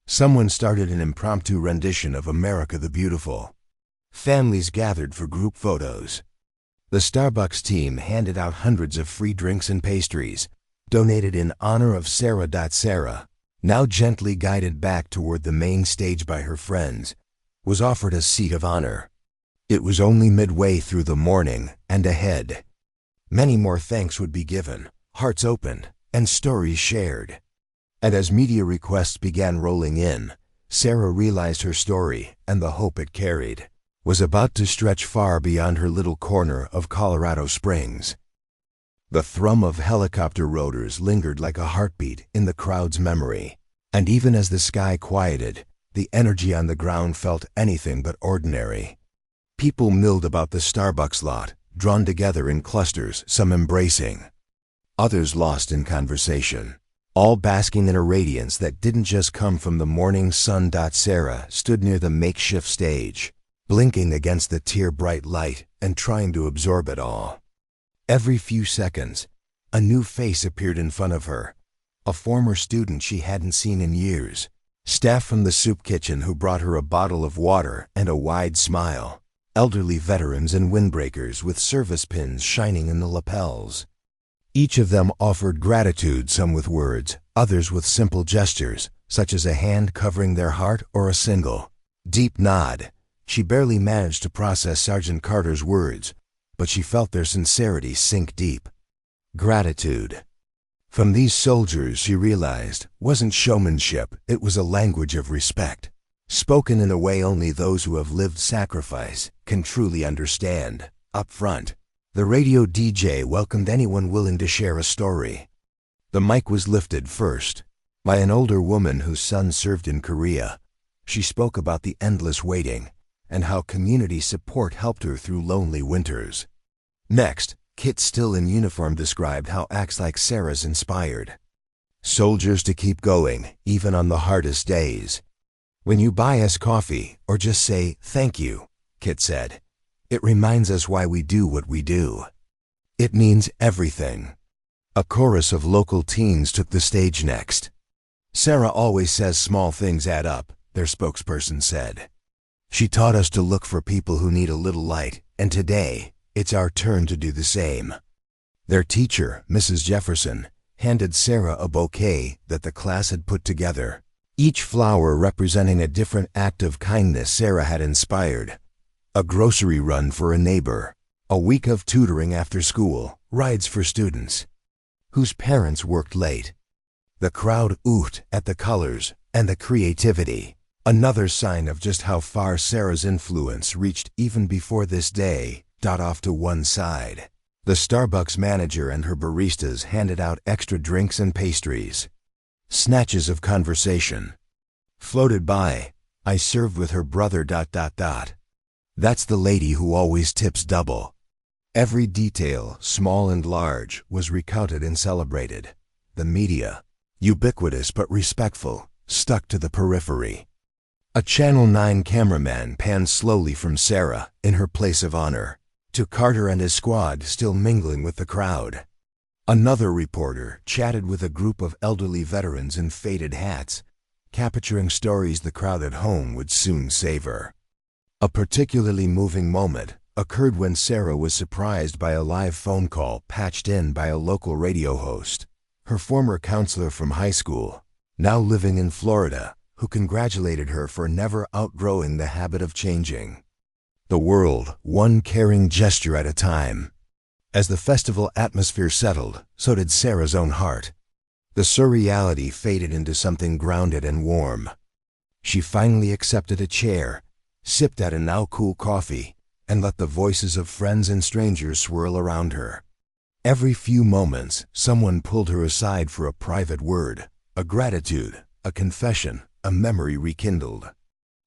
Someone started an impromptu rendition of "America the Beautiful." Families gathered for group photos. The Starbucks team handed out hundreds of free drinks and pastries, donated in honor of Sarah. Sarah, now gently guided back toward the main stage by her friends, was offered a seat of honor. It was only midway through the morning, and ahead, many more thanks would be given, hearts opened, and stories shared. And as media requests began rolling in, Sarah realized her story, and the hope it carried, was about to stretch far beyond her little corner of Colorado Springs. The thrum of helicopter rotors lingered like a heartbeat in the crowd's memory, and even as the sky quieted, the energy on the ground felt anything but ordinary. People milled about the Starbucks lot, drawn together in clusters, some embracing, others lost in conversation, all basking in a radiance that didn't just come from the morning sun. Sarah stood near the makeshift stage, blinking against the tear-bright light and trying to absorb it all. Every few seconds, a new face appeared in front of her, a former student she hadn't seen in years, Staff from the soup kitchen who brought her a bottle of water and a wide smile. Elderly veterans and windbreakers with service pins shining in the lapels. Each of them offered gratitude, some with words, others with simple gestures, such as a hand covering their heart or a single deep nod. She barely managed to process Sergeant Carter's words, but she felt their sincerity sink deep. Gratitude. From these soldiers, she realized, wasn't showmanship, it was a language of respect, spoken in a way only those who have lived sacrifice can truly understand. Up front, the radio DJ welcomed anyone willing to share a story. The mic was lifted first by an older woman whose son served in Korea. She spoke about the endless waiting and how community support helped her through lonely winters. Next, Kit, still in uniform, described how acts like Sarah's inspired soldiers to keep going, even on the hardest days. When you buy us coffee, or just say, "Thank you," Kit said, "it reminds us why we do what we do. It means everything." A chorus of local teens took the stage next. "Sarah always says small things add up," their spokesperson said. "She taught us to look for people who need a little light, and today, it's our turn to do the same." Their teacher, Mrs. Jefferson, handed Sarah a bouquet that the class had put together, each flower representing a different act of kindness Sarah had inspired. A grocery run for a neighbor, a week of tutoring after school, rides for students whose parents worked late. The crowd oohed at the colors and the creativity, another sign of just how far Sarah's influence reached even before this day. Off to one side, the Starbucks manager and her baristas handed out extra drinks and pastries. Snatches of conversation floated by. "I served with her brother. That's the lady who always tips double." Every detail, small and large, was recounted and celebrated. The media, ubiquitous but respectful, stuck to the periphery. A Channel 9 cameraman panned slowly from Sarah, in her place of honor, to Carter and his squad still mingling with the crowd. Another reporter chatted with a group of elderly veterans in faded hats, capturing stories the crowd at home would soon savor. A particularly moving moment occurred when Sarah was surprised by a live phone call patched in by a local radio host, her former counselor from high school, now living in Florida, who congratulated her for never outgrowing the habit of changing the world, one caring gesture at a time. As the festival atmosphere settled, so did Sarah's own heart. The surreality faded into something grounded and warm. She finally accepted a chair, sipped at a now cool coffee, and let the voices of friends and strangers swirl around her. Every few moments, someone pulled her aside for a private word, a gratitude, a confession, a memory rekindled.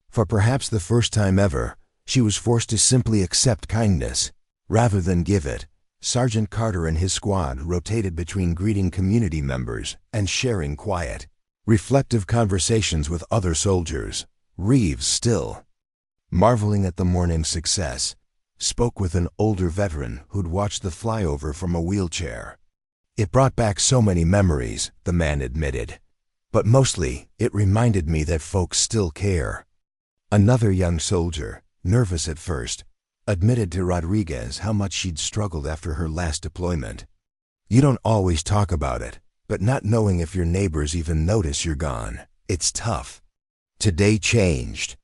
For perhaps the first time ever, she was forced to simply accept kindness, rather than give it. Sergeant Carter and his squad rotated between greeting community members and sharing quiet, reflective conversations with other soldiers. Reeves, still marveling at the morning's success, spoke with an older veteran who'd watched the flyover from a wheelchair. "It brought back so many memories," the man admitted, "but mostly it reminded me that folks still care." Another young soldier, nervous at first, admitted to Rodriguez how much she'd struggled after her last deployment. "You don't always talk about it, but not knowing if your neighbors even notice you're gone, it's tough. Today changed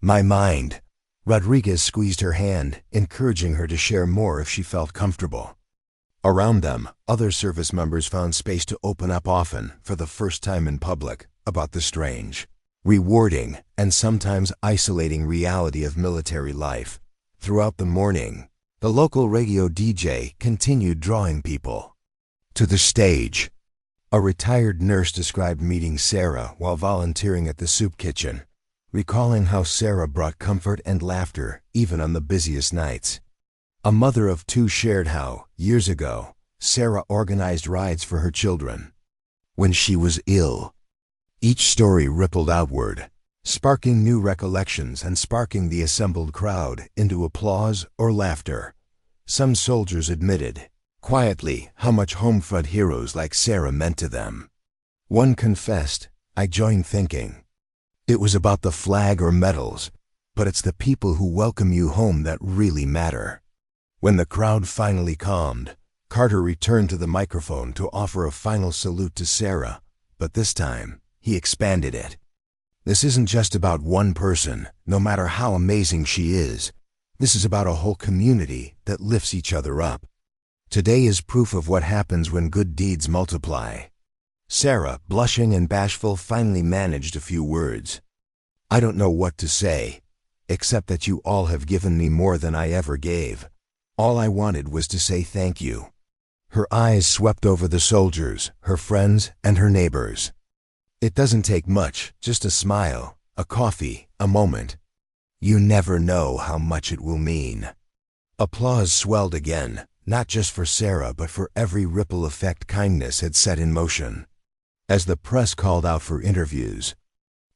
my mind." Rodriguez squeezed her hand, encouraging her to share more if she felt comfortable. Around them, other service members found space to open up often, for the first time in public, about the strange, rewarding, and sometimes isolating reality of military life. Throughout the morning, the local radio DJ continued drawing people to the stage. A retired nurse described meeting Sarah while volunteering at the soup kitchen, recalling how Sarah brought comfort and laughter even on the busiest nights. A mother of two shared how, years ago, Sarah organized rides for her children when she was ill. Each story rippled outward, sparking new recollections and sparking the assembled crowd into applause or laughter. Some soldiers admitted, quietly, how much home front heroes like Sarah meant to them. One confessed, "I joined thinking, It was about the flag or medals, but it's the people who welcome you home that really matter. When the crowd finally calmed, Carter returned to the microphone to offer a final salute to Sarah, but this time, he expanded it. This isn't just about one person, no matter how amazing she is. This is about a whole community that lifts each other up. Today is proof of what happens when good deeds multiply. Sarah, blushing and bashful, finally managed a few words. I don't know what to say, except that you all have given me more than I ever gave. All I wanted was to say thank you. Her eyes swept over the soldiers, her friends, and her neighbors. It doesn't take much, just a smile, a coffee, a moment. You never know how much it will mean. Applause swelled again, not just for Sarah but for every ripple effect kindness had set in motion. As the press called out for interviews,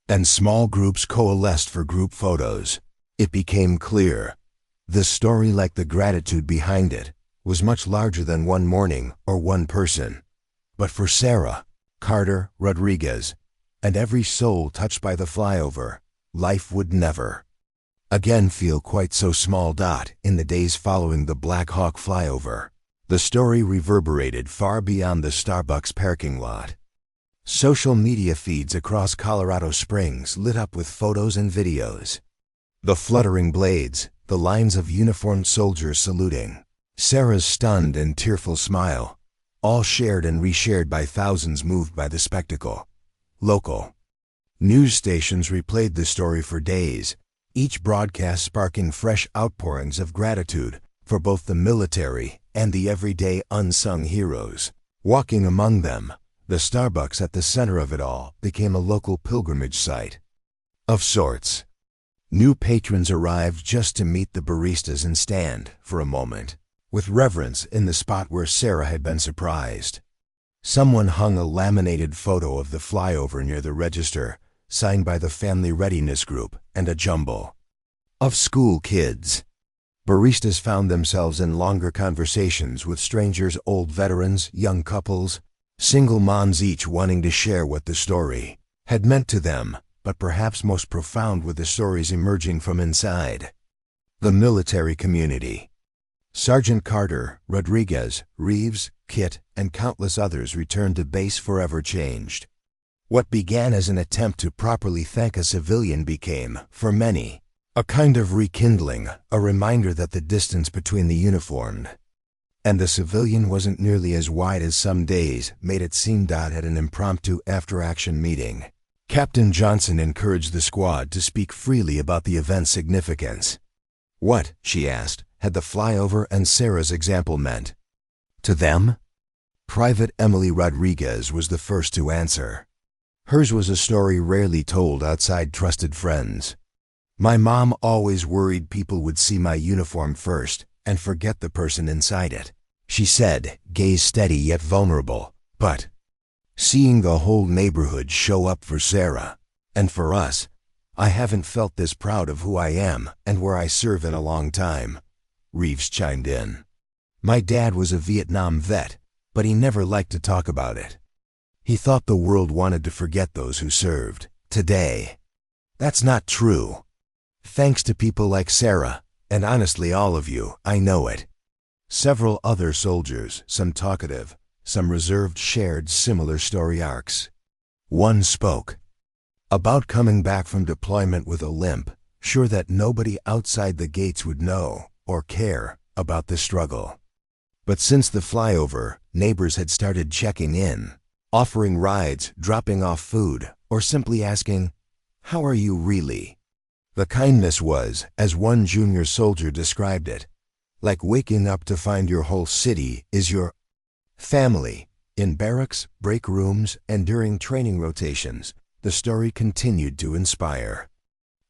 and small groups coalesced for group photos, it became clear. The story, like the gratitude behind it, was much larger than one morning or one person. But for Sarah, Carter, Rodriguez, and every soul touched by the flyover, life would never again feel quite so small. In the days following the Black Hawk flyover, the story reverberated far beyond the Starbucks parking lot. Social media feeds across Colorado Springs lit up with photos and videos. The fluttering blades, the lines of uniformed soldiers saluting, Sarah's stunned and tearful smile, all shared and reshared by thousands moved by the spectacle. Local news stations replayed the story for days, each broadcast sparking fresh outpourings of gratitude for both the military and the everyday unsung heroes. Walking among them, the Starbucks at the center of it all became a local pilgrimage site of sorts. New patrons arrived just to meet the baristas and stand, for a moment, with reverence in the spot where Sarah had been surprised. Someone hung a laminated photo of the flyover near the register, signed by the Family Readiness Group, and a jumble of school kids. Baristas found themselves in longer conversations with strangers, old veterans, young couples, single moms, each wanting to share what the story had meant to them, but perhaps most profound were the stories emerging from inside the military community. Sergeant Carter, Rodriguez, Reeves, Kit, and countless others returned to base forever changed. What began as an attempt to properly thank a civilian became, for many, a kind of rekindling, a reminder that the distance between the uniformed and the civilian wasn't nearly as wide as some days made it seem. At an impromptu after-action meeting, Captain Johnson encouraged the squad to speak freely about the event's significance. What, she asked, had the flyover and Sarah's example meant to them? Private Emily Rodriguez was the first to answer. Hers was a story rarely told outside trusted friends. My mom always worried people would see my uniform first and forget the person inside it, she said, gaze steady yet vulnerable. But seeing the whole neighborhood show up for Sarah, and for us, I haven't felt this proud of who I am and where I serve in a long time, Reeves chimed in. My dad was a Vietnam vet, but he never liked to talk about it. He thought the world wanted to forget those who served. Today, that's not true. Thanks to people like Sarah, and honestly all of you, I know it. Several other soldiers, some talkative, some reserved, shared similar story arcs. One spoke about coming back from deployment with a limp, sure that nobody outside the gates would know or care about the struggle. But since the flyover, neighbors had started checking in, offering rides, dropping off food, or simply asking, "How are you really?" The kindness was, as one junior soldier described it, like waking up to find your whole city is your family. In barracks, break rooms, and during training rotations, the story continued to inspire.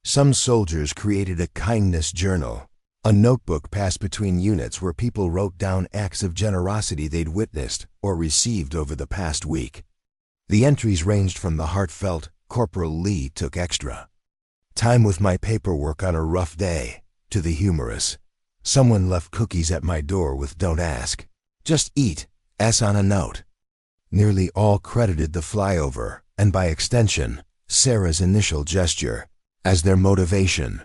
Some soldiers created a kindness journal, a notebook passed between units where people wrote down acts of generosity they'd witnessed or received over the past week. The entries ranged from the heartfelt, "Corporal Lee took extra time with my paperwork on a rough day," to the humorous, "Someone left cookies at my door with 'Don't ask, just eat' S on a note." Nearly all credited the flyover, and by extension, Sarah's initial gesture, as their motivation.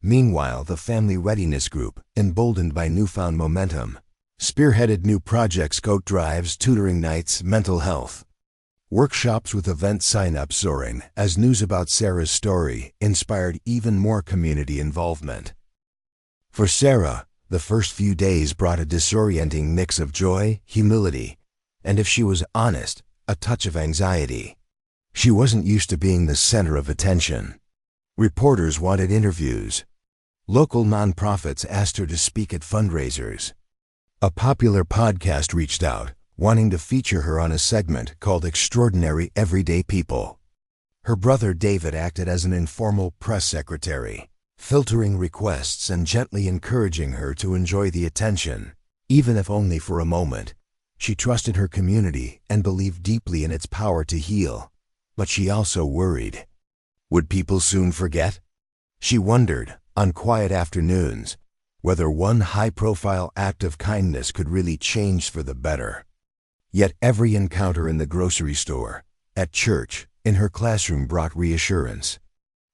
Meanwhile, the family readiness group, emboldened by newfound momentum, spearheaded new projects, coat drives, tutoring nights, mental health workshops, with event sign-ups soaring as news about Sarah's story inspired even more community involvement. For Sarah, the first few days brought a disorienting mix of joy, humility, and, if she was honest, a touch of anxiety. She wasn't used to being the center of attention. Reporters wanted interviews. Local nonprofits asked her to speak at fundraisers. A popular podcast reached out, wanting to feature her on a segment called Extraordinary Everyday People. Her brother David acted as an informal press secretary, filtering requests and gently encouraging her to enjoy the attention, even if only for a moment. She trusted her community and believed deeply in its power to heal, but she also worried. Would people soon forget? She wondered, on quiet afternoons, whether one high-profile act of kindness could really change for the better. Yet every encounter in the grocery store, at church, in her classroom brought reassurance.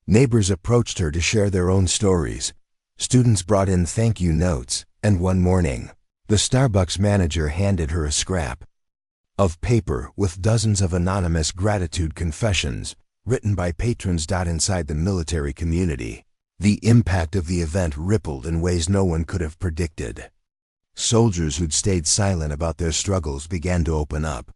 Neighbors approached her to share their own stories. Students brought in thank you notes, and one morning, the Starbucks manager handed her a scrap of paper with dozens of anonymous gratitude confessions written by patrons. Inside the military community, the impact of the event rippled in ways no one could have predicted. Soldiers who'd stayed silent about their struggles began to open up.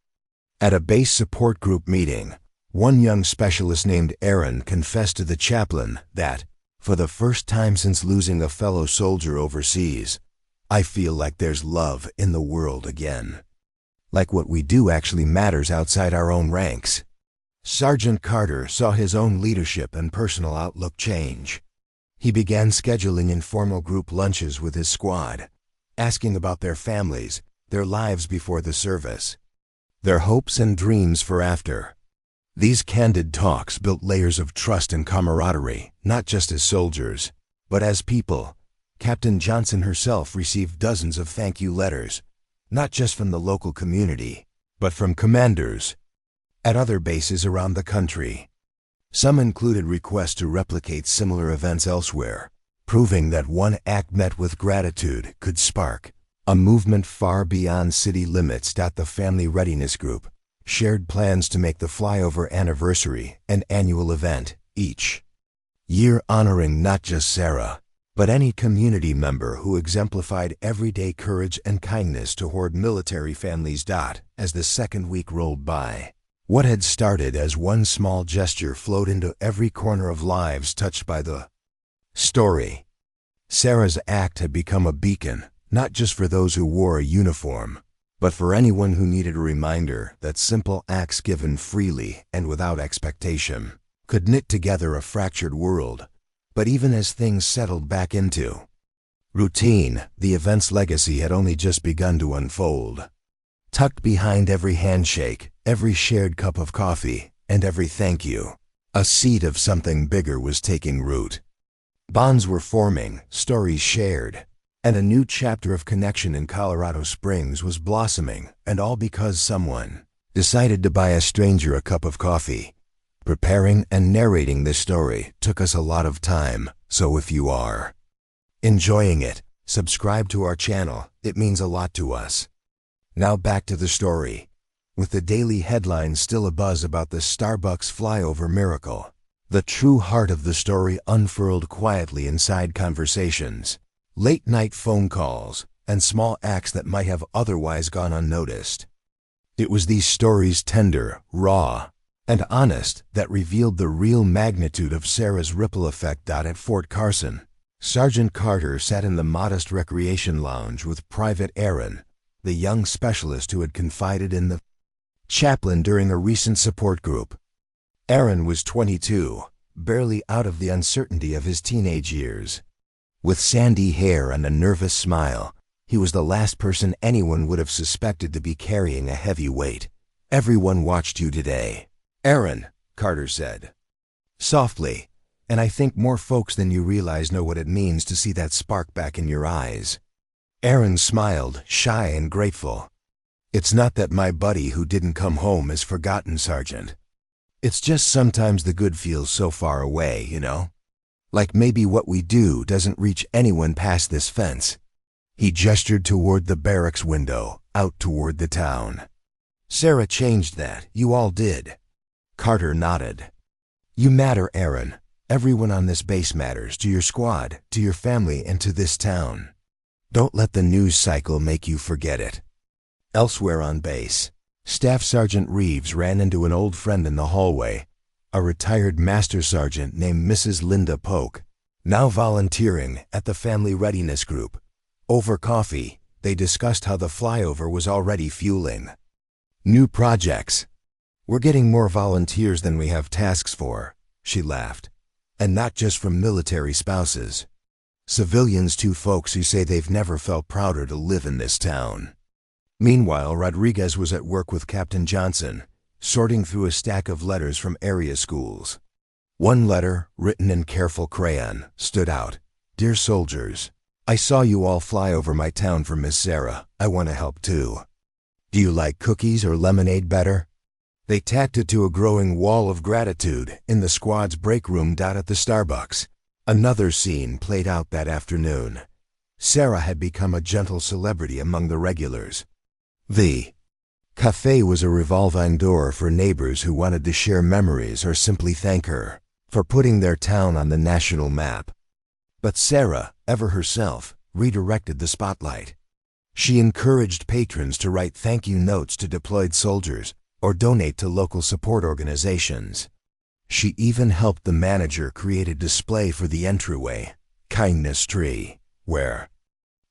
At a base support group meeting, one young specialist named Aaron confessed to the chaplain that, for the first time since losing a fellow soldier overseas, "I feel like there's love in the world again. Like what we do actually matters outside our own ranks." Sergeant Carter saw his own leadership and personal outlook change. He began scheduling informal group lunches with his squad, asking about their families, their lives before the service, their hopes and dreams for after. These candid talks built layers of trust and camaraderie, not just as soldiers, but as people. Captain Johnson herself received dozens of thank you letters, not just from the local community, but from commanders at other bases around the country. Some included requests to replicate similar events elsewhere, proving that one act met with gratitude could spark a movement far beyond city limits. The family readiness group shared plans to make the flyover anniversary an annual event, each year honoring not just Sarah, but any community member who exemplified everyday courage and kindness toward military families. As the second week rolled by, what had started as one small gesture flowed into every corner of lives touched by the story. Sarah's act had become a beacon, not just for those who wore a uniform, but for anyone who needed a reminder that simple acts given freely and without expectation could knit together a fractured world. But even as things settled back into routine, the event's legacy had only just begun to unfold. Tucked behind every handshake, every shared cup of coffee, and every thank you, a seed of something bigger was taking root. Bonds were forming, stories shared, and a new chapter of connection in Colorado Springs was blossoming, and all because someone decided to buy a stranger a cup of coffee. Preparing and narrating this story took us a lot of time, so if you are enjoying it, subscribe to our channel. It means a lot to us. Now back to the story. With the daily headlines still abuzz about the Starbucks flyover miracle, the true heart of the story unfurled quietly inside conversations, late-night phone calls, and small acts that might have otherwise gone unnoticed. It was these stories, tender, raw, and honest, that revealed the real magnitude of Sarah's ripple effect. At Fort Carson, Sergeant Carter sat in the modest recreation lounge with Private Aaron, the young specialist who had confided in the chaplain during a recent support group. Aaron was 22, barely out of the uncertainty of his teenage years. With sandy hair and a nervous smile, he was the last person anyone would have suspected to be carrying a heavy weight. "Everyone watched you today, Aaron," Carter said softly, "and I think more folks than you realize know what it means to see that spark back in your eyes." Aaron smiled, shy and grateful. "It's not that my buddy who didn't come home is forgotten, Sergeant. It's just sometimes the good feels so far away, you know? Like maybe what we do doesn't reach anyone past this fence. He gestured toward the barracks window, out toward the town. Sarah changed that. You all did. Carter nodded. You matter, Aaron. Everyone on this base matters, to your squad, to your family, and to this town. Don't let the news cycle make you forget it. Elsewhere on base, Staff Sergeant Reeves ran into an old friend in the hallway, a retired master sergeant named Mrs. Linda Polk, now volunteering at the Family Readiness Group. Over coffee, they discussed how the flyover was already fueling new projects. We're getting more volunteers than we have tasks for, she laughed. And not just from military spouses. Civilians too, folks who say they've never felt prouder to live in this town. Meanwhile, Rodriguez was at work with Captain Johnson, sorting through a stack of letters from area schools. One letter, written in careful crayon, stood out. Dear soldiers, I saw you all fly over my town for Miss Sarah. I want to help too. Do you like cookies or lemonade better? They tacked it to a growing wall of gratitude in the squad's break room at the Starbucks. Another scene played out that afternoon. Sarah had become a gentle celebrity among the regulars. The café was a revolving door for neighbors who wanted to share memories or simply thank her for putting their town on the national map. But Sarah, ever herself, redirected the spotlight. She encouraged patrons to write thank you notes to deployed soldiers or donate to local support organizations. She even helped the manager create a display for the entryway, Kindness Tree, where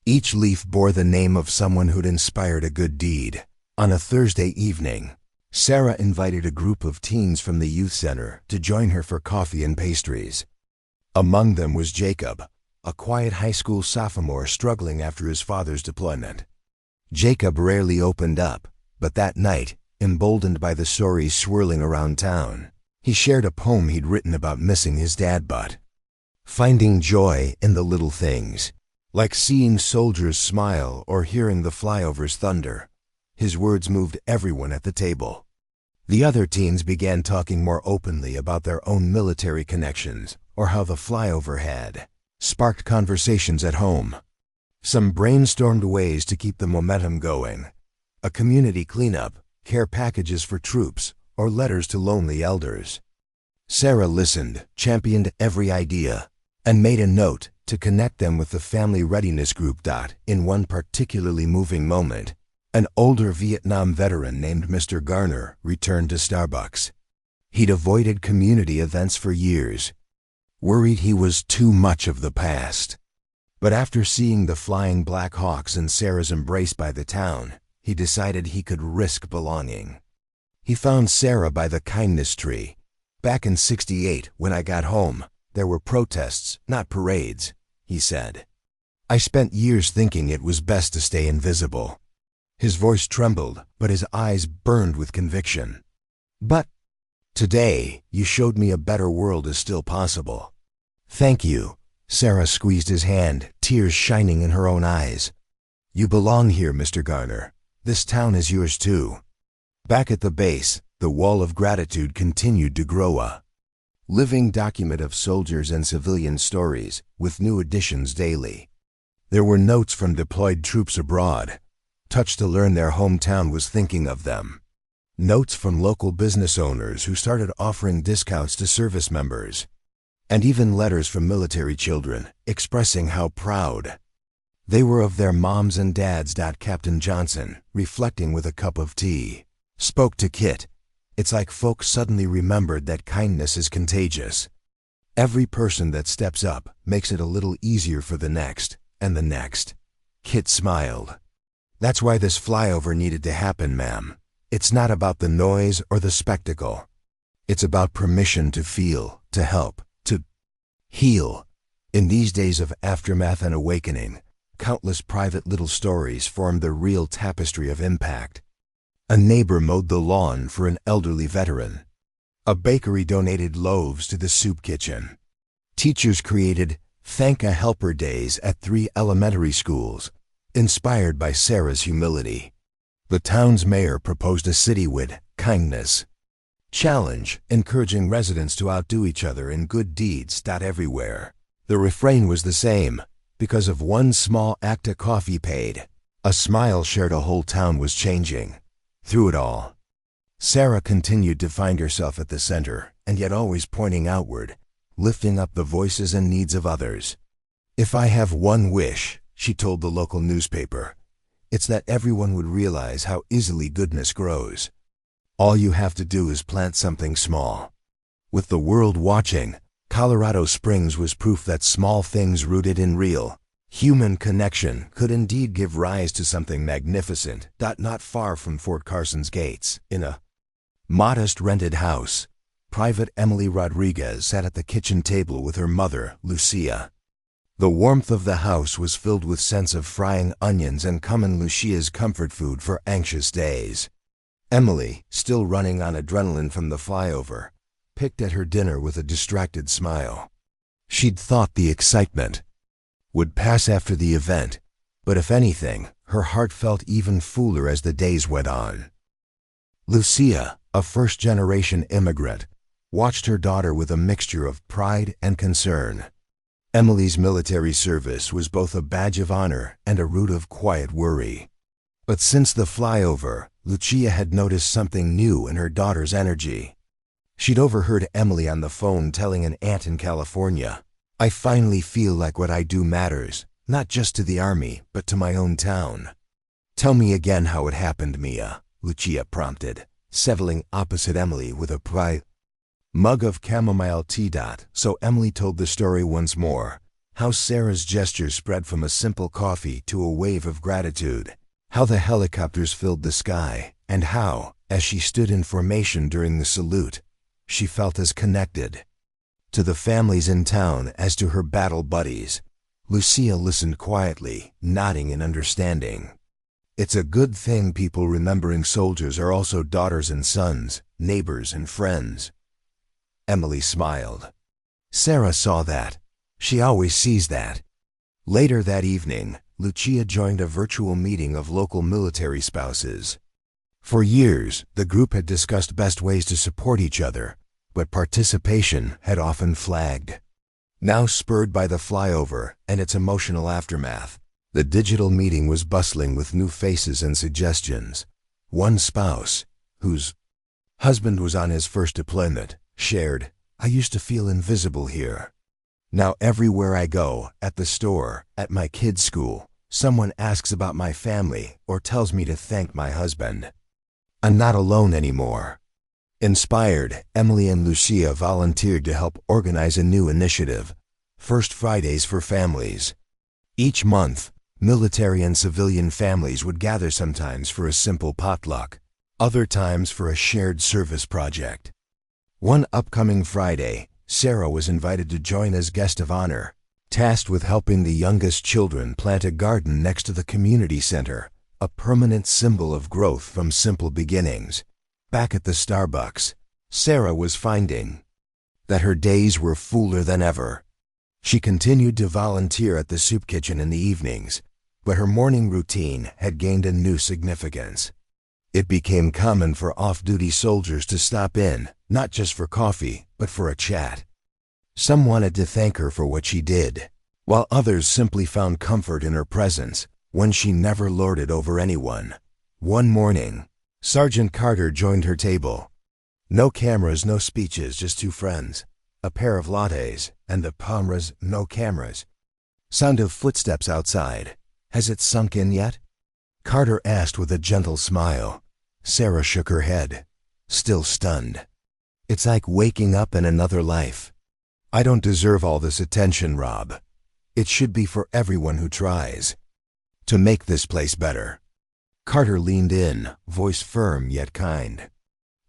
each leaf bore the name of someone who'd inspired a good deed. On a Thursday evening, Sarah invited a group of teens from the youth center to join her for coffee and pastries. Among them was Jacob, a quiet high school sophomore struggling after his father's deployment. Jacob rarely opened up, but that night, emboldened by the stories swirling around town, he shared a poem he'd written about missing his dad but finding joy in the little things, like seeing soldiers smile or hearing the flyover's thunder. His words moved everyone at the table. The other teens began talking more openly about their own military connections or how the flyover had sparked conversations at home. Some brainstormed ways to keep the momentum going. A community cleanup, care packages for troops, or letters to lonely elders. Sarah listened, championed every idea, and made a note to connect them with the Family Readiness Group. In one particularly moving moment, an older Vietnam veteran named Mr. Garner returned to Starbucks. He'd avoided community events for years, worried he was too much of the past. But after seeing the flying Black Hawks and Sarah's embrace by the town, he decided he could risk belonging. He found Sarah by the Kindness Tree. Back in '68, when I got home, there were protests, not parades, he said. I spent years thinking it was best to stay invisible. His voice trembled, but his eyes burned with conviction. But today, you showed me a better world is still possible. Thank you. Sarah squeezed his hand, tears shining in her own eyes. You belong here, Mr. Garner. This town is yours too. Back at the base, the wall of gratitude continued to grow, a living document of soldiers and civilian stories, with new additions daily. There were notes from deployed troops abroad, touched to learn their hometown was thinking of them. Notes from local business owners who started offering discounts to service members. And even letters from military children, expressing how proud they were of their moms and dads. Captain Johnson, reflecting with a cup of tea, spoke to Kit. It's like folks suddenly remembered that kindness is contagious. Every person that steps up makes it a little easier for the next, and the next. Kit smiled. That's why this flyover needed to happen, ma'am. It's not about the noise or the spectacle. It's about permission to feel, to help, to heal. In these days of aftermath and awakening, countless private little stories formed the real tapestry of impact. A neighbor mowed the lawn for an elderly veteran. A bakery donated loaves to the soup kitchen. Teachers created Thank a Helper Days at 3 elementary schools, inspired by Sarah's humility. The town's mayor proposed a city with kindness. Challenge, encouraging residents to outdo each other in good deeds. Everywhere. The refrain was the same. Because of one small act, a coffee paid. A smile shared, a whole town was changing. Through it all, Sarah continued to find herself at the center, and yet always pointing outward, lifting up the voices and needs of others. "If I have one wish," she told the local newspaper, "it's that everyone would realize how easily goodness grows. All you have to do is plant something small." With the world watching, Colorado Springs was proof that small things rooted in real, human connection could indeed give rise to something magnificent. Not far from Fort Carson's gates, in a modest rented house, Private Emily Rodriguez sat at the kitchen table with her mother, Lucia. The warmth of the house was filled with scents of frying onions and cumin, Lucia's comfort food for anxious days. Emily, still running on adrenaline from the flyover, picked at her dinner with a distracted smile. She'd thought the excitement would pass after the event, but if anything, her heart felt even fuller as the days went on. Lucia, a first-generation immigrant, watched her daughter with a mixture of pride and concern. Emily's military service was both a badge of honor and a root of quiet worry. But since the flyover, Lucia had noticed something new in her daughter's energy. She'd overheard Emily on the phone telling an aunt in California, "I finally feel like what I do matters, not just to the army, but to my own town." "Tell me again how it happened, Mia," Lucia prompted, settling opposite Emily with a mug of chamomile tea. So Emily told the story once more, how Sarah's gesture spread from a simple coffee to a wave of gratitude, how the helicopters filled the sky, and how, as she stood in formation during the salute, she felt as connected to the families in town as to her battle buddies. Lucia listened quietly, nodding in understanding. "It's a good thing people remembering soldiers are also daughters and sons, neighbors and friends." Emily smiled. Sarah saw that. She always sees that. Later that evening, Lucia joined a virtual meeting of local military spouses. For years, the group had discussed best ways to support each other, but participation had often flagged. Now, spurred by the flyover and its emotional aftermath, the digital meeting was bustling with new faces and suggestions. One spouse, whose husband was on his first deployment, shared, "I used to feel invisible here. Now everywhere I go, at the store, at my kids' school, someone asks about my family or tells me to thank my husband. I'm not alone anymore." Inspired, Emily and Lucia volunteered to help organize a new initiative, First Fridays for Families. Each month, military and civilian families would gather, sometimes for a simple potluck, other times for a shared service project. One upcoming Friday, Sarah was invited to join as guest of honor, tasked with helping the youngest children plant a garden next to the community center, a permanent symbol of growth from simple beginnings. Back at the Starbucks, Sarah was finding that her days were fuller than ever. She continued to volunteer at the soup kitchen in the evenings, but her morning routine had gained a new significance. It became common for off-duty soldiers to stop in, not just for coffee, but for a chat. Some wanted to thank her for what she did, while others simply found comfort in her presence, when she never lorded over anyone. One morning, Sergeant Carter joined her table. No cameras, no speeches, just two friends, a pair of lattes, and the Palmera's no cameras. Sound of footsteps outside. "Has it sunk in yet?" Carter asked with a gentle smile. Sarah shook her head, still stunned. "It's like waking up in another life. I don't deserve all this attention, Rob. It should be for everyone who tries to make this place better." Carter leaned in, voice firm yet kind.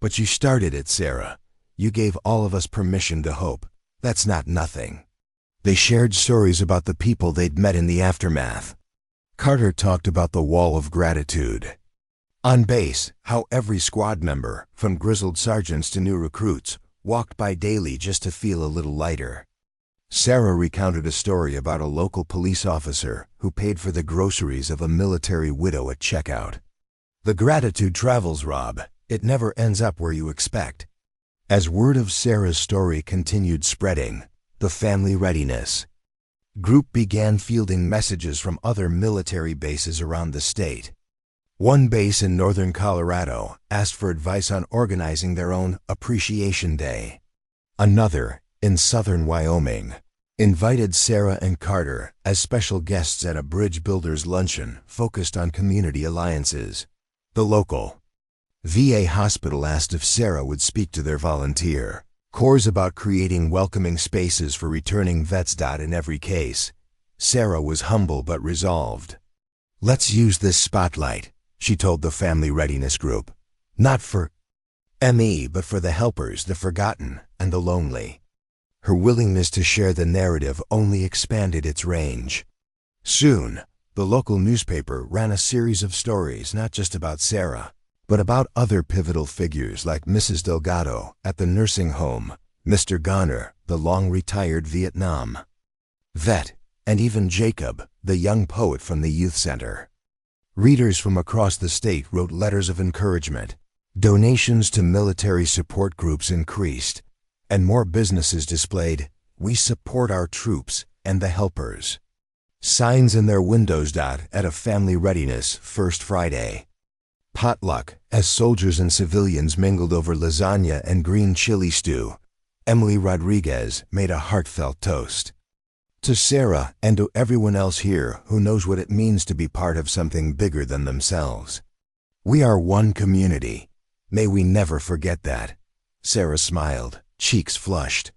"But you started it, Sarah. You gave all of us permission to hope. That's not nothing." They shared stories about the people they'd met in the aftermath. Carter talked about the wall of gratitude on base, how every squad member, from grizzled sergeants to new recruits, walked by daily just to feel a little lighter. Sarah recounted a story about a local police officer who paid for the groceries of a military widow at checkout. "The gratitude travels, Rob. It never ends up where you expect. As word of Sarah's story continued spreading, the family readiness group began fielding messages from other military bases around the state. One base in northern Colorado asked for advice on organizing their own Appreciation Day. Another, in southern Wyoming, invited Sarah and Carter as special guests at a bridge builders luncheon focused on community alliances. The local VA hospital asked if Sarah would speak to their volunteer corps about creating welcoming spaces for returning vets. In every case, Sarah was humble but resolved. "Let's use this spotlight," she told the family readiness group. "Not for me, but for the helpers, the forgotten, and the lonely." Her willingness to share the narrative only expanded its range. Soon, the local newspaper ran a series of stories not just about Sarah, but about other pivotal figures like Mrs. Delgado at the nursing home, Mr. Garner, the long-retired Vietnam vet, and even Jacob, the young poet from the youth center. Readers from across the state wrote letters of encouragement. Donations to military support groups increased, and more businesses displayed, "We support our troops and the helpers" signs in their windows. At a family readiness First Friday potluck, as soldiers and civilians mingled over lasagna and green chili stew, Emily Rodriguez made a heartfelt toast. "To Sarah and to everyone else here who knows what it means to be part of something bigger than themselves. We are one community. May we never forget that." Sarah smiled, cheeks flushed.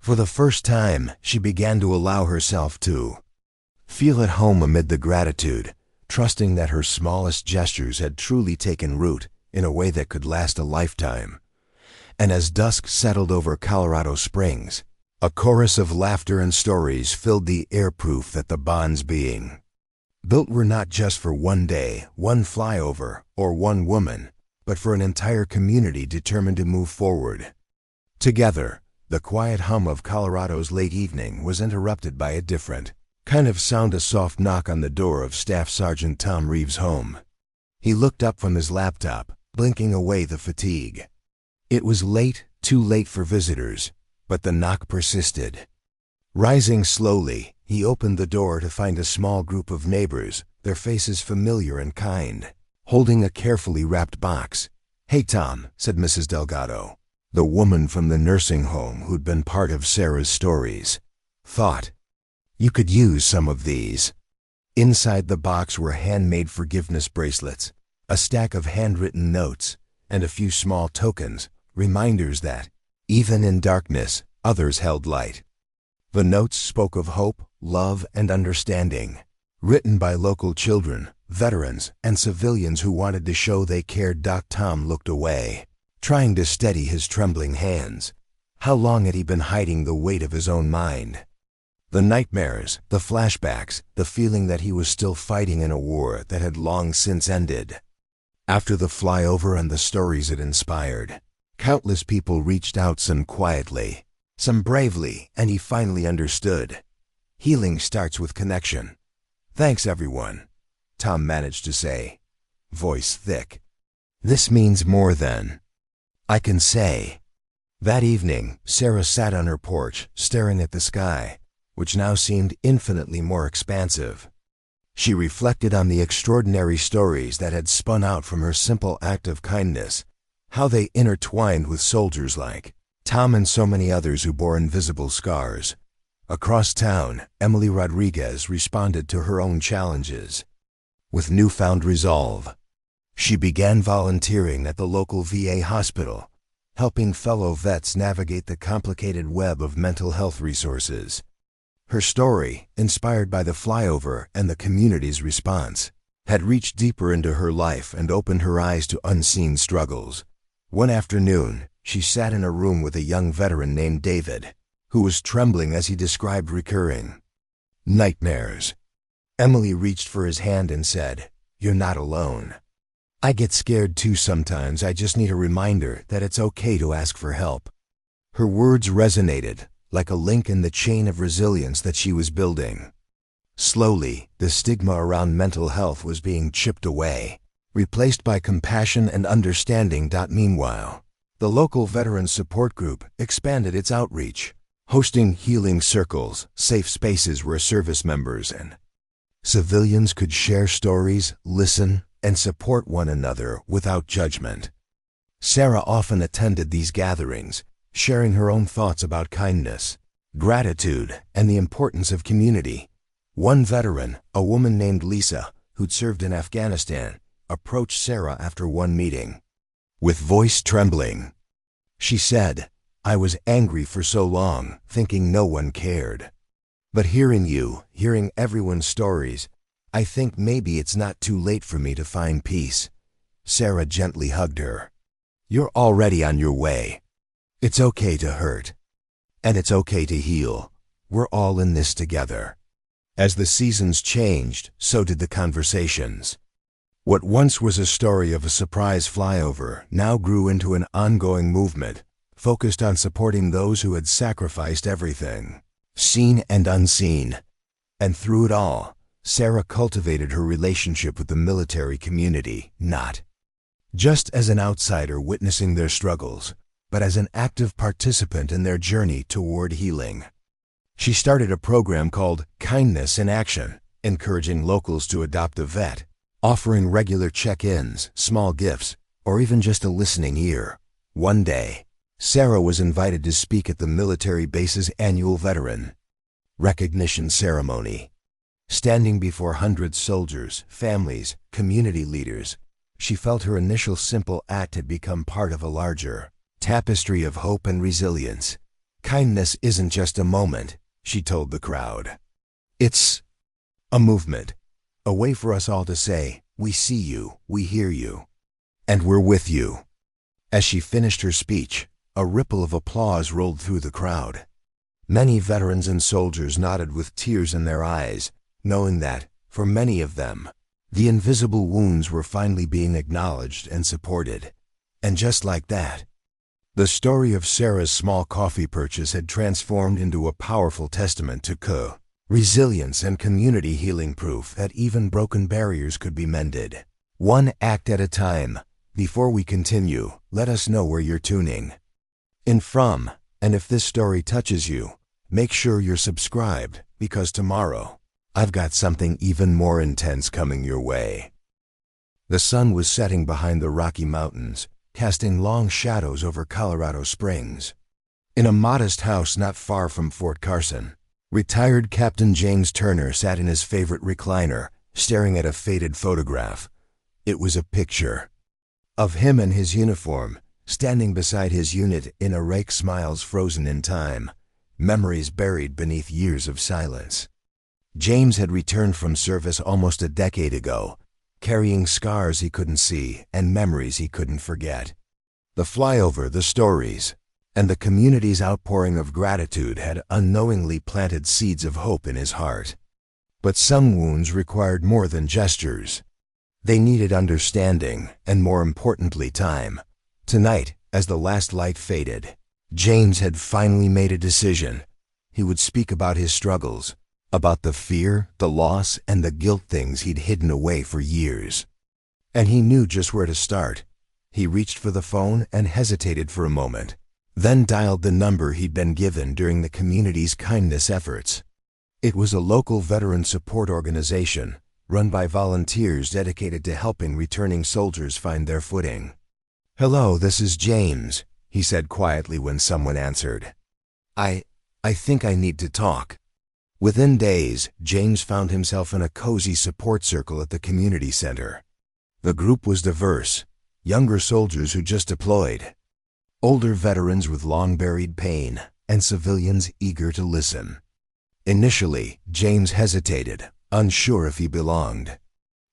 For the first time, she began to allow herself to feel at home amid the gratitude, trusting that her smallest gestures had truly taken root in a way that could last a lifetime. And as dusk settled over Colorado Springs, a chorus of laughter and stories filled the air, proof that the bonds being built were not just for one day, one flyover, or one woman, but for an entire community determined to move forward. Together, the quiet hum of Colorado's late evening was interrupted by a different kind of sound, a soft knock on the door of Staff Sergeant Tom Reeves' home. He looked up from his laptop, blinking away the fatigue. It was late, too late for visitors, but the knock persisted. Rising slowly, he opened the door to find a small group of neighbors, their faces familiar and kind, holding a carefully wrapped box. "Hey, Tom," said Mrs. Delgado, the woman from the nursing home who'd been part of Sarah's stories. "Thought you could use some of these." Inside the box were handmade forgiveness bracelets, a stack of handwritten notes, and a few small tokens, reminders that, even in darkness, others held light. The notes spoke of hope, love, and understanding, written by local children, veterans, and civilians who wanted to show they cared. Tom looked away, trying to steady his trembling hands. How long had he been hiding the weight of his own mind? The nightmares, the flashbacks, the feeling that he was still fighting in a war that had long since ended. After the flyover and the stories it inspired, countless people reached out, some quietly, some bravely, and he finally understood. Healing starts with connection. "Thanks, everyone," Tom managed to say, voice thick. "This means more than I can say." That evening, Sarah sat on her porch, staring at the sky, which now seemed infinitely more expansive. She reflected on the extraordinary stories that had spun out from her simple act of kindness, how they intertwined with soldiers like Tom and so many others who bore invisible scars. Across town, Emily Rodriguez responded to her own challenges with newfound resolve. She began volunteering at the local VA hospital, helping fellow vets navigate the complicated web of mental health resources. Her story, inspired by the flyover and the community's response, had reached deeper into her life and opened her eyes to unseen struggles. One afternoon, she sat in a room with a young veteran named David, who was trembling as he described recurring nightmares. Emily reached for his hand and said, "You're not alone. I get scared too sometimes. I just need a reminder that it's okay to ask for help." Her words resonated, like a link in the chain of resilience that she was building. Slowly, the stigma around mental health was being chipped away, replaced by compassion and understanding. Meanwhile, The local veteran support group expanded its outreach, hosting healing circles, safe spaces where service members and civilians could share stories, listen, and support one another without judgment. Sarah often attended these gatherings, sharing her own thoughts about kindness, gratitude, and the importance of community. One veteran, a woman named Lisa, who'd served in Afghanistan, approached Sarah after one meeting. With voice trembling, she said, "I was angry for so long, thinking no one cared. But hearing everyone's stories, I think maybe it's not too late for me to find peace." Sarah gently hugged her. "You're already on your way. It's okay to hurt. And it's okay to heal. We're all in this together." As the seasons changed, so did the conversations. What once was a story of a surprise flyover now grew into an ongoing movement, focused on supporting those who had sacrificed everything, seen and unseen. And through it all, Sarah cultivated her relationship with the military community, not just as an outsider witnessing their struggles, but as an active participant in their journey toward healing. She started a program called Kindness in Action, encouraging locals to adopt a vet, offering regular check-ins, small gifts, or even just a listening ear. One day, Sarah was invited to speak at the military base's annual veteran recognition ceremony. Standing before hundreds of soldiers, families, community leaders, she felt her initial simple act had become part of a larger tapestry of hope and resilience. "Kindness isn't just a moment," she told the crowd. "It's a movement, a way for us all to say, we see you, we hear you, and we're with you." As she finished her speech, a ripple of applause rolled through the crowd. Many veterans and soldiers nodded with tears in their eyes, knowing that, for many of them, the invisible wounds were finally being acknowledged and supported. And just like that, the story of Sarah's small coffee purchase had transformed into a powerful testament to resilience and community healing, proof that even broken barriers could be mended. One act at a time. Before we continue, let us know where you're tuning in from, and if this story touches you, make sure you're subscribed, because tomorrow, I've got something even more intense coming your way. The sun was setting behind the Rocky Mountains, casting long shadows over Colorado Springs. In a modest house not far from Fort Carson, retired Captain James Turner sat in his favorite recliner, staring at a faded photograph. It was a picture of him in his uniform, standing beside his unit in a rake, smiles frozen in time, memories buried beneath years of silence. James had returned from service almost a decade ago, carrying scars he couldn't see and memories he couldn't forget. The flyover, the stories, and the community's outpouring of gratitude had unknowingly planted seeds of hope in his heart. But some wounds required more than gestures. They needed understanding, and more importantly, time. Tonight, as the last light faded, James had finally made a decision. He would speak about his struggles, about the fear, the loss, and the guilt, things he'd hidden away for years. And he knew just where to start. He reached for the phone and hesitated for a moment, then dialed the number he'd been given during the community's kindness efforts. It was a local veteran support organization, run by volunteers dedicated to helping returning soldiers find their footing. "Hello, this is James," he said quietly when someone answered. I think I need to talk." Within days, James found himself in a cozy support circle at the community center. The group was diverse: younger soldiers who just deployed, older veterans with long-buried pain, and civilians eager to listen. Initially, James hesitated, unsure if he belonged.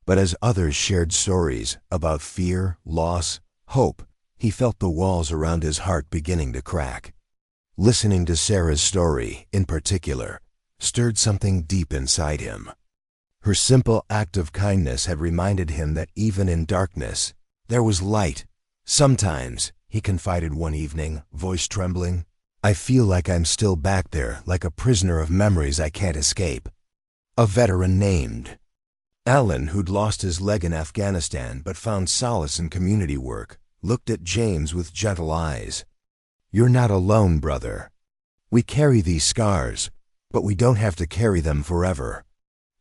But as others shared stories about fear, loss, hope, he felt the walls around his heart beginning to crack. Listening to Sarah's story, in particular, stirred something deep inside him. Her simple act of kindness had reminded him that even in darkness, there was light. "Sometimes," he confided one evening, voice trembling, "I feel like I'm still back there, like a prisoner of memories I can't escape." A veteran named Alan, who'd lost his leg in Afghanistan but found solace in community work, looked at James with gentle eyes. "You're not alone, brother. We carry these scars, but we don't have to carry them forever.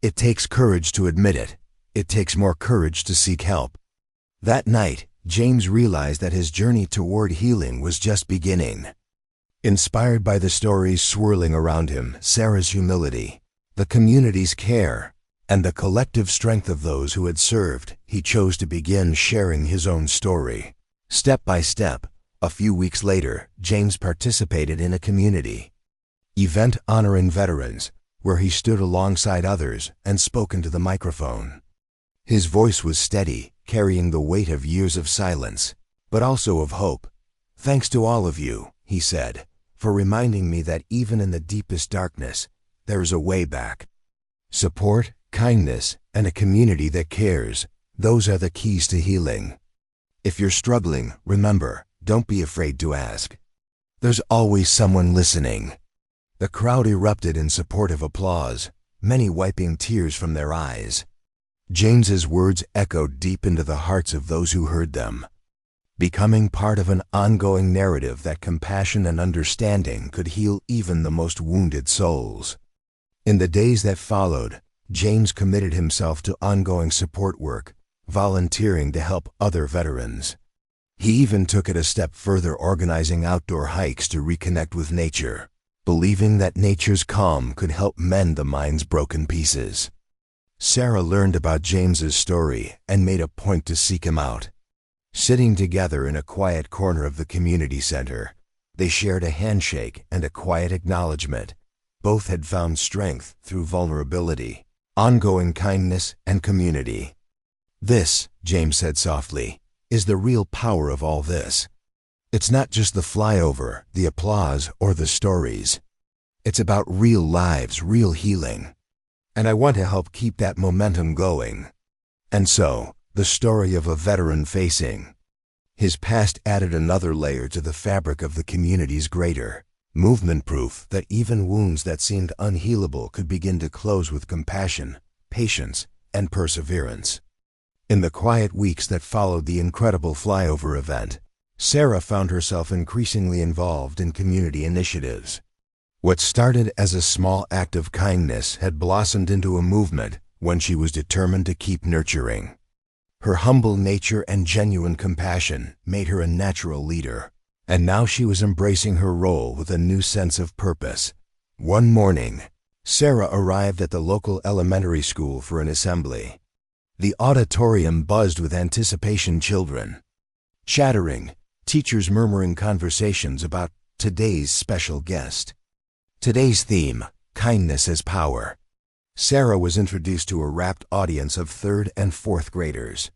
It takes courage to admit it. It takes more courage to seek help." That night, James realized that his journey toward healing was just beginning. Inspired by the stories swirling around him, Sarah's humility, the community's care, and the collective strength of those who had served, he chose to begin sharing his own story. Step by step, a few weeks later, James participated in a community event honoring veterans, where he stood alongside others and spoke into the microphone. His voice was steady, carrying the weight of years of silence, but also of hope. "Thanks to all of you," he said, "for reminding me that even in the deepest darkness, there is a way back." Support, kindness, and a community that cares, those are the keys to healing. If you're struggling, remember, don't be afraid to ask. There's always someone listening. The crowd erupted in supportive applause, many wiping tears from their eyes. James's words echoed deep into the hearts of those who heard them, becoming part of an ongoing narrative that compassion and understanding could heal even the most wounded souls. In the days that followed, James committed himself to ongoing support work, volunteering to help other veterans. He even took it a step further, organizing outdoor hikes to reconnect with nature, believing that nature's calm could help mend the mind's broken pieces. Sarah learned about James's story and made a point to seek him out. Sitting together in a quiet corner of the community center, they shared a handshake and a quiet acknowledgement. Both had found strength through vulnerability, ongoing kindness, and community. "This," James said softly, "is the real power of all this. It's not just the flyover, the applause, or the stories. It's about real lives, real healing. And I want to help keep that momentum going." And so, the story of a veteran facing his past added another layer to the fabric of the community's greater movement, proof that even wounds that seemed unhealable could begin to close with compassion, patience, and perseverance. In the quiet weeks that followed the incredible flyover event, Sarah found herself increasingly involved in community initiatives. What started as a small act of kindness had blossomed into a movement when she was determined to keep nurturing. Her humble nature and genuine compassion made her a natural leader, and now she was embracing her role with a new sense of purpose. One morning, Sarah arrived at the local elementary school for an assembly. The auditorium buzzed with anticipation, children chattering, teachers murmuring conversations about today's special guest. Today's theme, kindness as power. Sarah was introduced to a rapt audience of 3rd and 4th graders.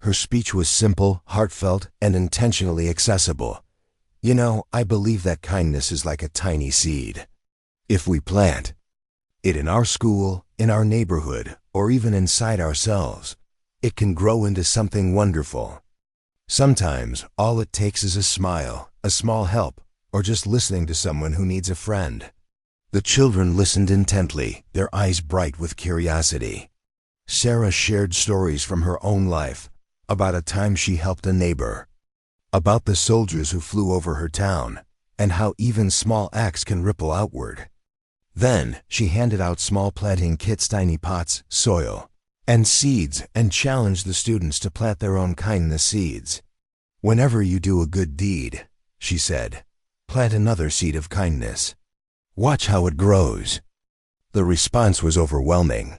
Her speech was simple, heartfelt, and intentionally accessible. "You know, I believe that kindness is like a tiny seed. If we plant it in our school, in our neighborhood, or even inside ourselves, it can grow into something wonderful. Sometimes, all it takes is a smile, a small help, or just listening to someone who needs a friend." The children listened intently, their eyes bright with curiosity. Sarah shared stories from her own life, about a time she helped a neighbor, about the soldiers who flew over her town, and how even small acts can ripple outward. Then, she handed out small planting kits, tiny pots, soil, and seeds, and challenged the students to plant their own kindness seeds. "Whenever you do a good deed," she said, "plant another seed of kindness. Watch how it grows." The response was overwhelming.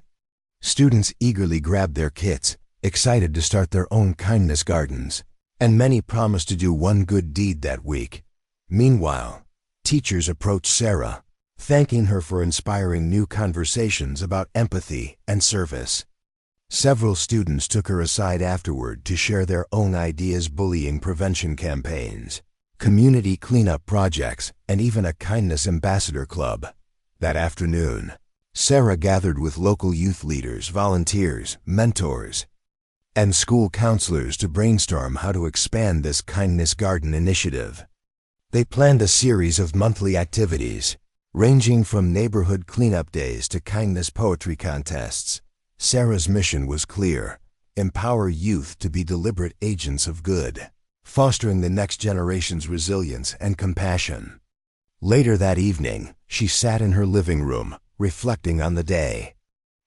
Students eagerly grabbed their kits, excited to start their own kindness gardens, and many promised to do one good deed that week. Meanwhile, teachers approached Sarah, thanking her for inspiring new conversations about empathy and service. Several students took her aside afterward to share their own ideas, bullying prevention campaigns, community cleanup projects, and even a kindness ambassador club. That afternoon, Sarah gathered with local youth leaders, volunteers, mentors, and school counselors to brainstorm how to expand this kindness garden initiative. They planned a series of monthly activities, ranging from neighborhood cleanup days to kindness poetry contests. Sarah's mission was clear: empower youth to be deliberate agents of good. fostering the next generation's resilience and compassion. Later that evening, she sat in her living room, reflecting on the day.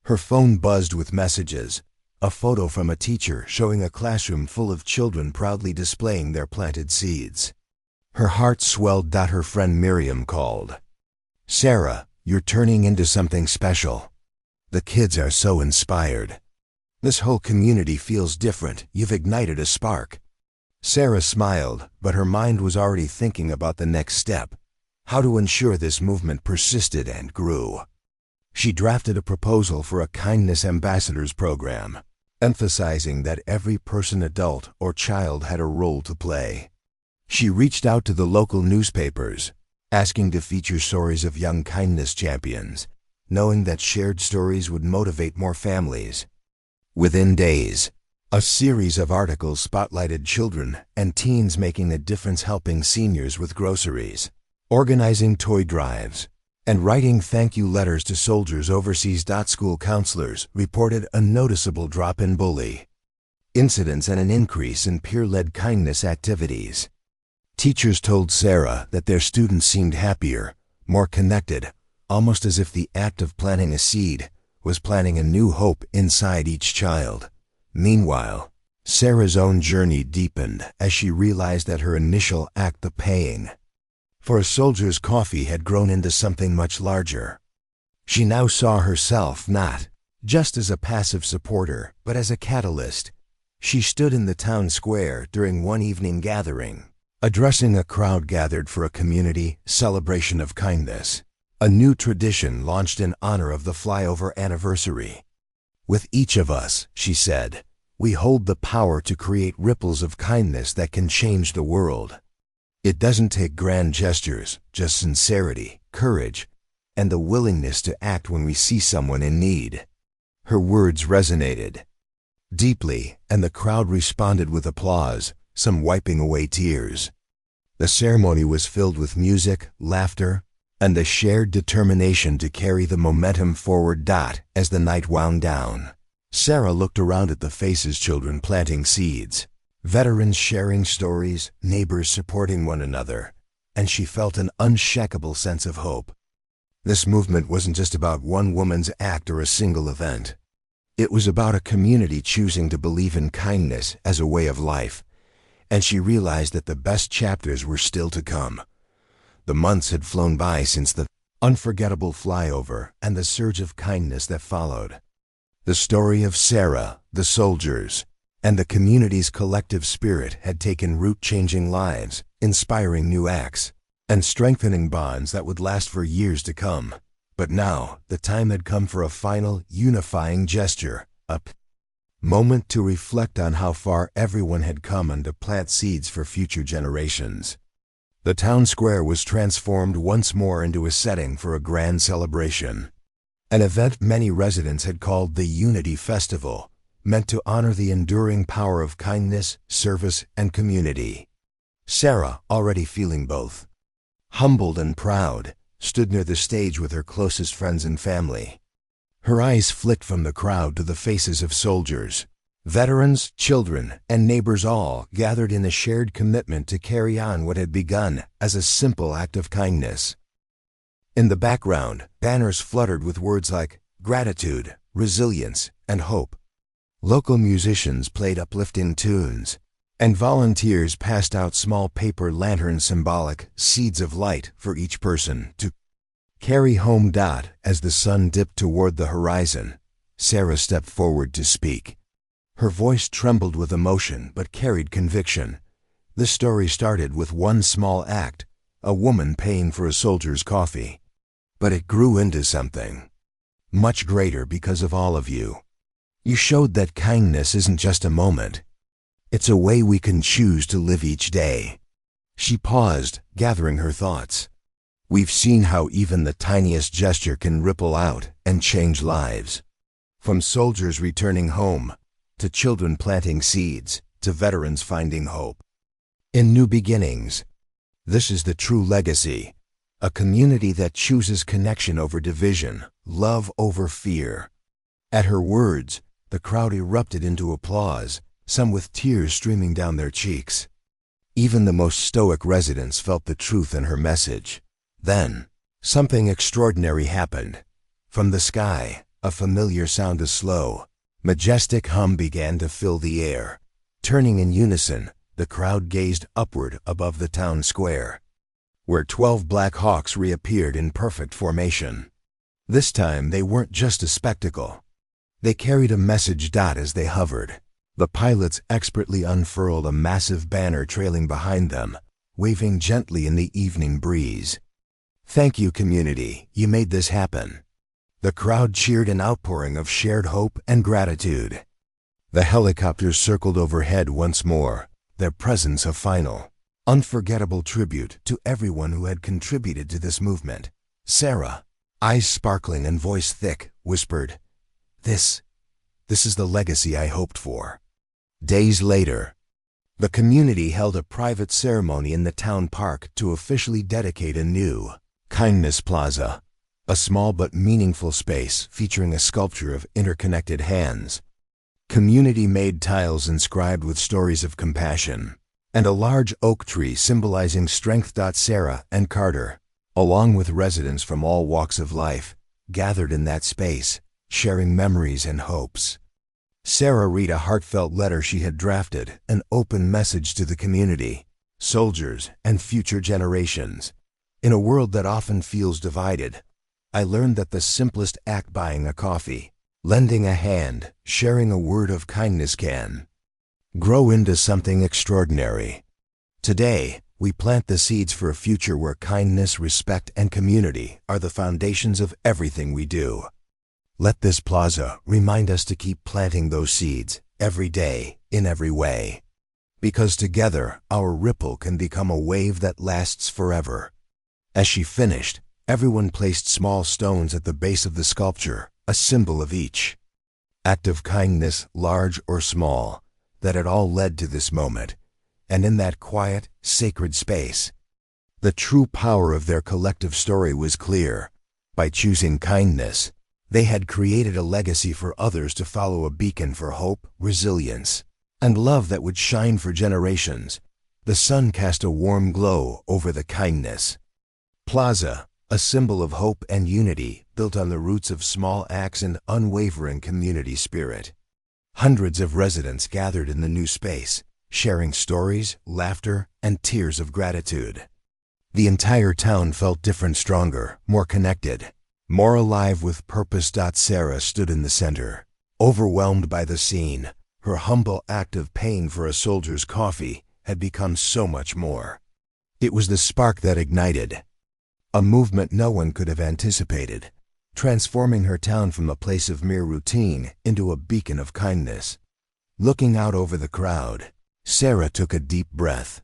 Her phone buzzed with messages, a photo from a teacher showing a classroom full of children proudly displaying their planted seeds. Her heart swelled. Her friend Miriam called. "Sarah, you're turning into something special. The kids are so inspired. This whole community feels different. You've ignited a spark." Sarah smiled, but her mind was already thinking about the next step, how to ensure this movement persisted and grew. She drafted a proposal for a kindness ambassadors program, emphasizing that every person, adult or child, had a role to play. She reached out to the local newspapers, asking to feature stories of young kindness champions, knowing that shared stories would motivate more families. Within days, a series of articles spotlighted children and teens making a difference, helping seniors with groceries, organizing toy drives, and writing thank you letters to soldiers overseas. School counselors reported a noticeable drop in bully incidents and an increase in peer-led kindness activities. Teachers told Sarah that their students seemed happier, more connected, almost as if the act of planting a seed was planting a new hope inside each child. Meanwhile, Sarah's own journey deepened as she realized that her initial act, the paying for a soldier's coffee, had grown into something much larger. She now saw herself not just as a passive supporter, but as a catalyst. She stood in the town square during one evening gathering, addressing a crowd gathered for a community celebration of kindness, a new tradition launched in honor of the flyover anniversary. "With each of us," she said, "we hold the power to create ripples of kindness that can change the world. It doesn't take grand gestures, just sincerity, courage, and the willingness to act when we see someone in need." Her words resonated deeply, and the crowd responded with applause, some wiping away tears. The ceremony was filled with music, laughter, and a shared determination to carry the momentum forward. As the night wound down, Sarah looked around at the faces, children planting seeds, veterans sharing stories, neighbors supporting one another, and she felt an unshakable sense of hope. This movement wasn't just about one woman's act or a single event. It was about a community choosing to believe in kindness as a way of life, and she realized that the best chapters were still to come. The months had flown by since the unforgettable flyover and the surge of kindness that followed. The story of Sarah, the soldiers, and the community's collective spirit had taken root, changing lives, inspiring new acts, and strengthening bonds that would last for years to come. But now, the time had come for a final, unifying gesture, a moment to reflect on how far everyone had come and to plant seeds for future generations. The town square was transformed once more into a setting for a grand celebration, an event many residents had called the Unity Festival, meant to honor the enduring power of kindness, service, and community. Sarah, already feeling both humbled and proud, stood near the stage with her closest friends and family. Her eyes flicked from the crowd to the faces of soldiers, veterans, children, and neighbors, all gathered in a shared commitment to carry on what had begun as a simple act of kindness. In the background, banners fluttered with words like gratitude, resilience, and hope. Local musicians played uplifting tunes, and volunteers passed out small paper lanterns, symbolic seeds of light for each person to carry home. As the sun dipped toward the horizon, Sarah stepped forward to speak. Her voice trembled with emotion but carried conviction. This story started with one small act, a woman paying for a soldier's coffee. But it grew into something much greater because of all of you. You showed that kindness isn't just a moment. It's a way we can choose to live each day. She paused, gathering her thoughts. We've seen how even the tiniest gesture can ripple out and change lives. From soldiers returning home, to children planting seeds, to veterans finding hope in new beginnings. This is the true legacy, a community that chooses connection over division, love over fear. At her words, the crowd erupted into applause, some with tears streaming down their cheeks. Even the most stoic residents felt the truth in her message. Then, something extraordinary happened. From the sky, a familiar sound of slow, majestic hum began to fill the air. Turning in unison, the crowd gazed upward above the town square, where 12 black hawks reappeared in perfect formation. This time they weren't just a spectacle. They carried a message. As they hovered, the pilots expertly unfurled a massive banner trailing behind them, waving gently in the evening breeze. "Thank you, community, you made this happen." The crowd cheered, an outpouring of shared hope and gratitude. The helicopters circled overhead once more, their presence a final, unforgettable tribute to everyone who had contributed to this movement. Sarah, eyes sparkling and voice thick, whispered, This is the legacy I hoped for." Days later, the community held a private ceremony in the town park to officially dedicate a new Kindness Plaza, a small but meaningful space featuring a sculpture of interconnected hands, community-made tiles inscribed with stories of compassion, and a large oak tree symbolizing strength. Sarah and Carter, along with residents from all walks of life, gathered in that space, sharing memories and hopes. Sarah read a heartfelt letter she had drafted, an open message to the community, soldiers, and future generations. "In a world that often feels divided, I learned that the simplest act, buying a coffee, lending a hand, sharing a word of kindness, can grow into something extraordinary." Today, we plant the seeds for a future where kindness, respect, and community are the foundations of everything we do. Let this plaza remind us to keep planting those seeds every day, in every way. Because together, our ripple can become a wave that lasts forever. As she finished, everyone placed small stones at the base of the sculpture, a symbol of each act of kindness, large or small, that had all led to this moment. And in that quiet, sacred space, the true power of their collective story was clear. By choosing kindness, they had created a legacy for others to follow, a beacon for hope, resilience, and love that would shine for generations. The sun cast a warm glow over the Kindness Plaza, a symbol of hope and unity built on the roots of small acts and unwavering community spirit. Hundreds of residents gathered in the new space, sharing stories, laughter, and tears of gratitude. The entire town felt different, stronger, more connected, more alive with purpose. Sarah stood in the center, overwhelmed by the scene. Her humble act of paying for a soldier's coffee had become so much more. It was the spark that ignited a movement no one could have anticipated, transforming her town from a place of mere routine into a beacon of kindness. Looking out over the crowd, Sarah took a deep breath.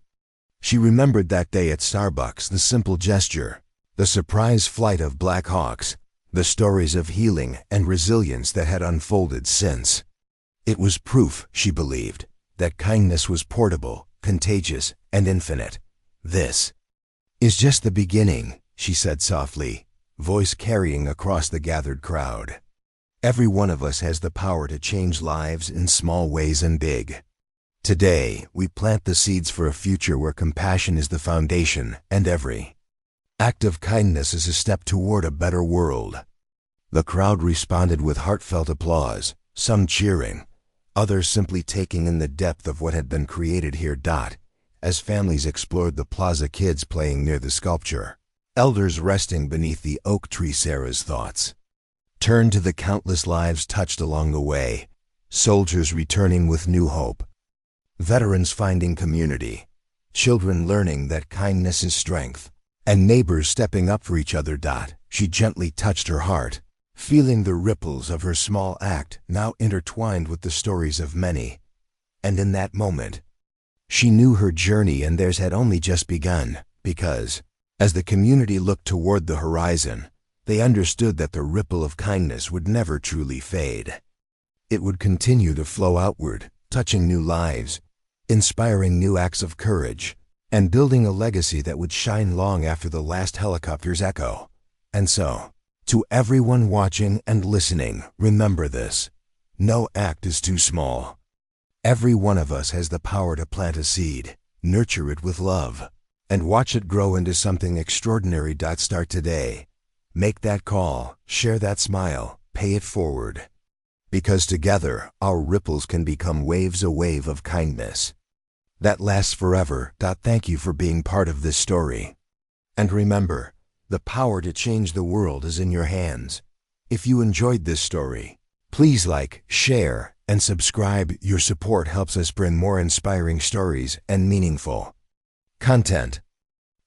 She remembered that day at Starbucks, the simple gesture, the surprise flight of Black Hawks, the stories of healing and resilience that had unfolded since. It was proof, she believed, that kindness was portable, contagious, and infinite. "This is just the beginning," she said softly, voice carrying across the gathered crowd. "Every one of us has the power to change lives in small ways and big. Today, we plant the seeds for a future where compassion is the foundation and every act of kindness is a step toward a better world." The crowd responded with heartfelt applause, some cheering, others simply taking in the depth of what had been created here. As families explored the plaza, kids playing near the sculpture, elders resting beneath the oak tree, Sarah's thoughts turned to the countless lives touched along the way, soldiers returning with new hope, veterans finding community, children learning that kindness is strength, and neighbors stepping up for each other. She gently touched her heart, feeling the ripples of her small act now intertwined with the stories of many. And in that moment, she knew her journey and theirs had only just begun, because, as the community looked toward the horizon, they understood that the ripple of kindness would never truly fade. It would continue to flow outward, touching new lives, inspiring new acts of courage, and building a legacy that would shine long after the last helicopters echo. And so, to everyone watching and listening, remember this: no act is too small. Every one of us has the power to plant a seed, Nurture it with love, and watch it grow into something extraordinary. Start today. Make that call, share that smile, pay it forward. Because together, our ripples can become waves, a wave of kindness that lasts forever. Thank you for being part of this story. And remember, the power to change the world is in your hands. If you enjoyed this story, please like, share, and subscribe. Your support helps us bring more inspiring stories and meaningful content.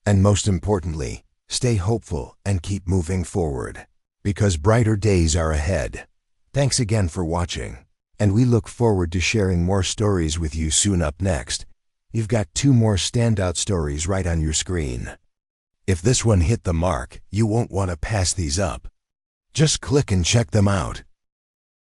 And most importantly, stay hopeful and keep moving forward, because brighter days are ahead. Thanks again for watching, and we look forward to sharing more stories with you soon. Up next, you've got 2 more standout stories right on your screen. If this one hit the mark, you won't want to pass these up. Just click and check them out.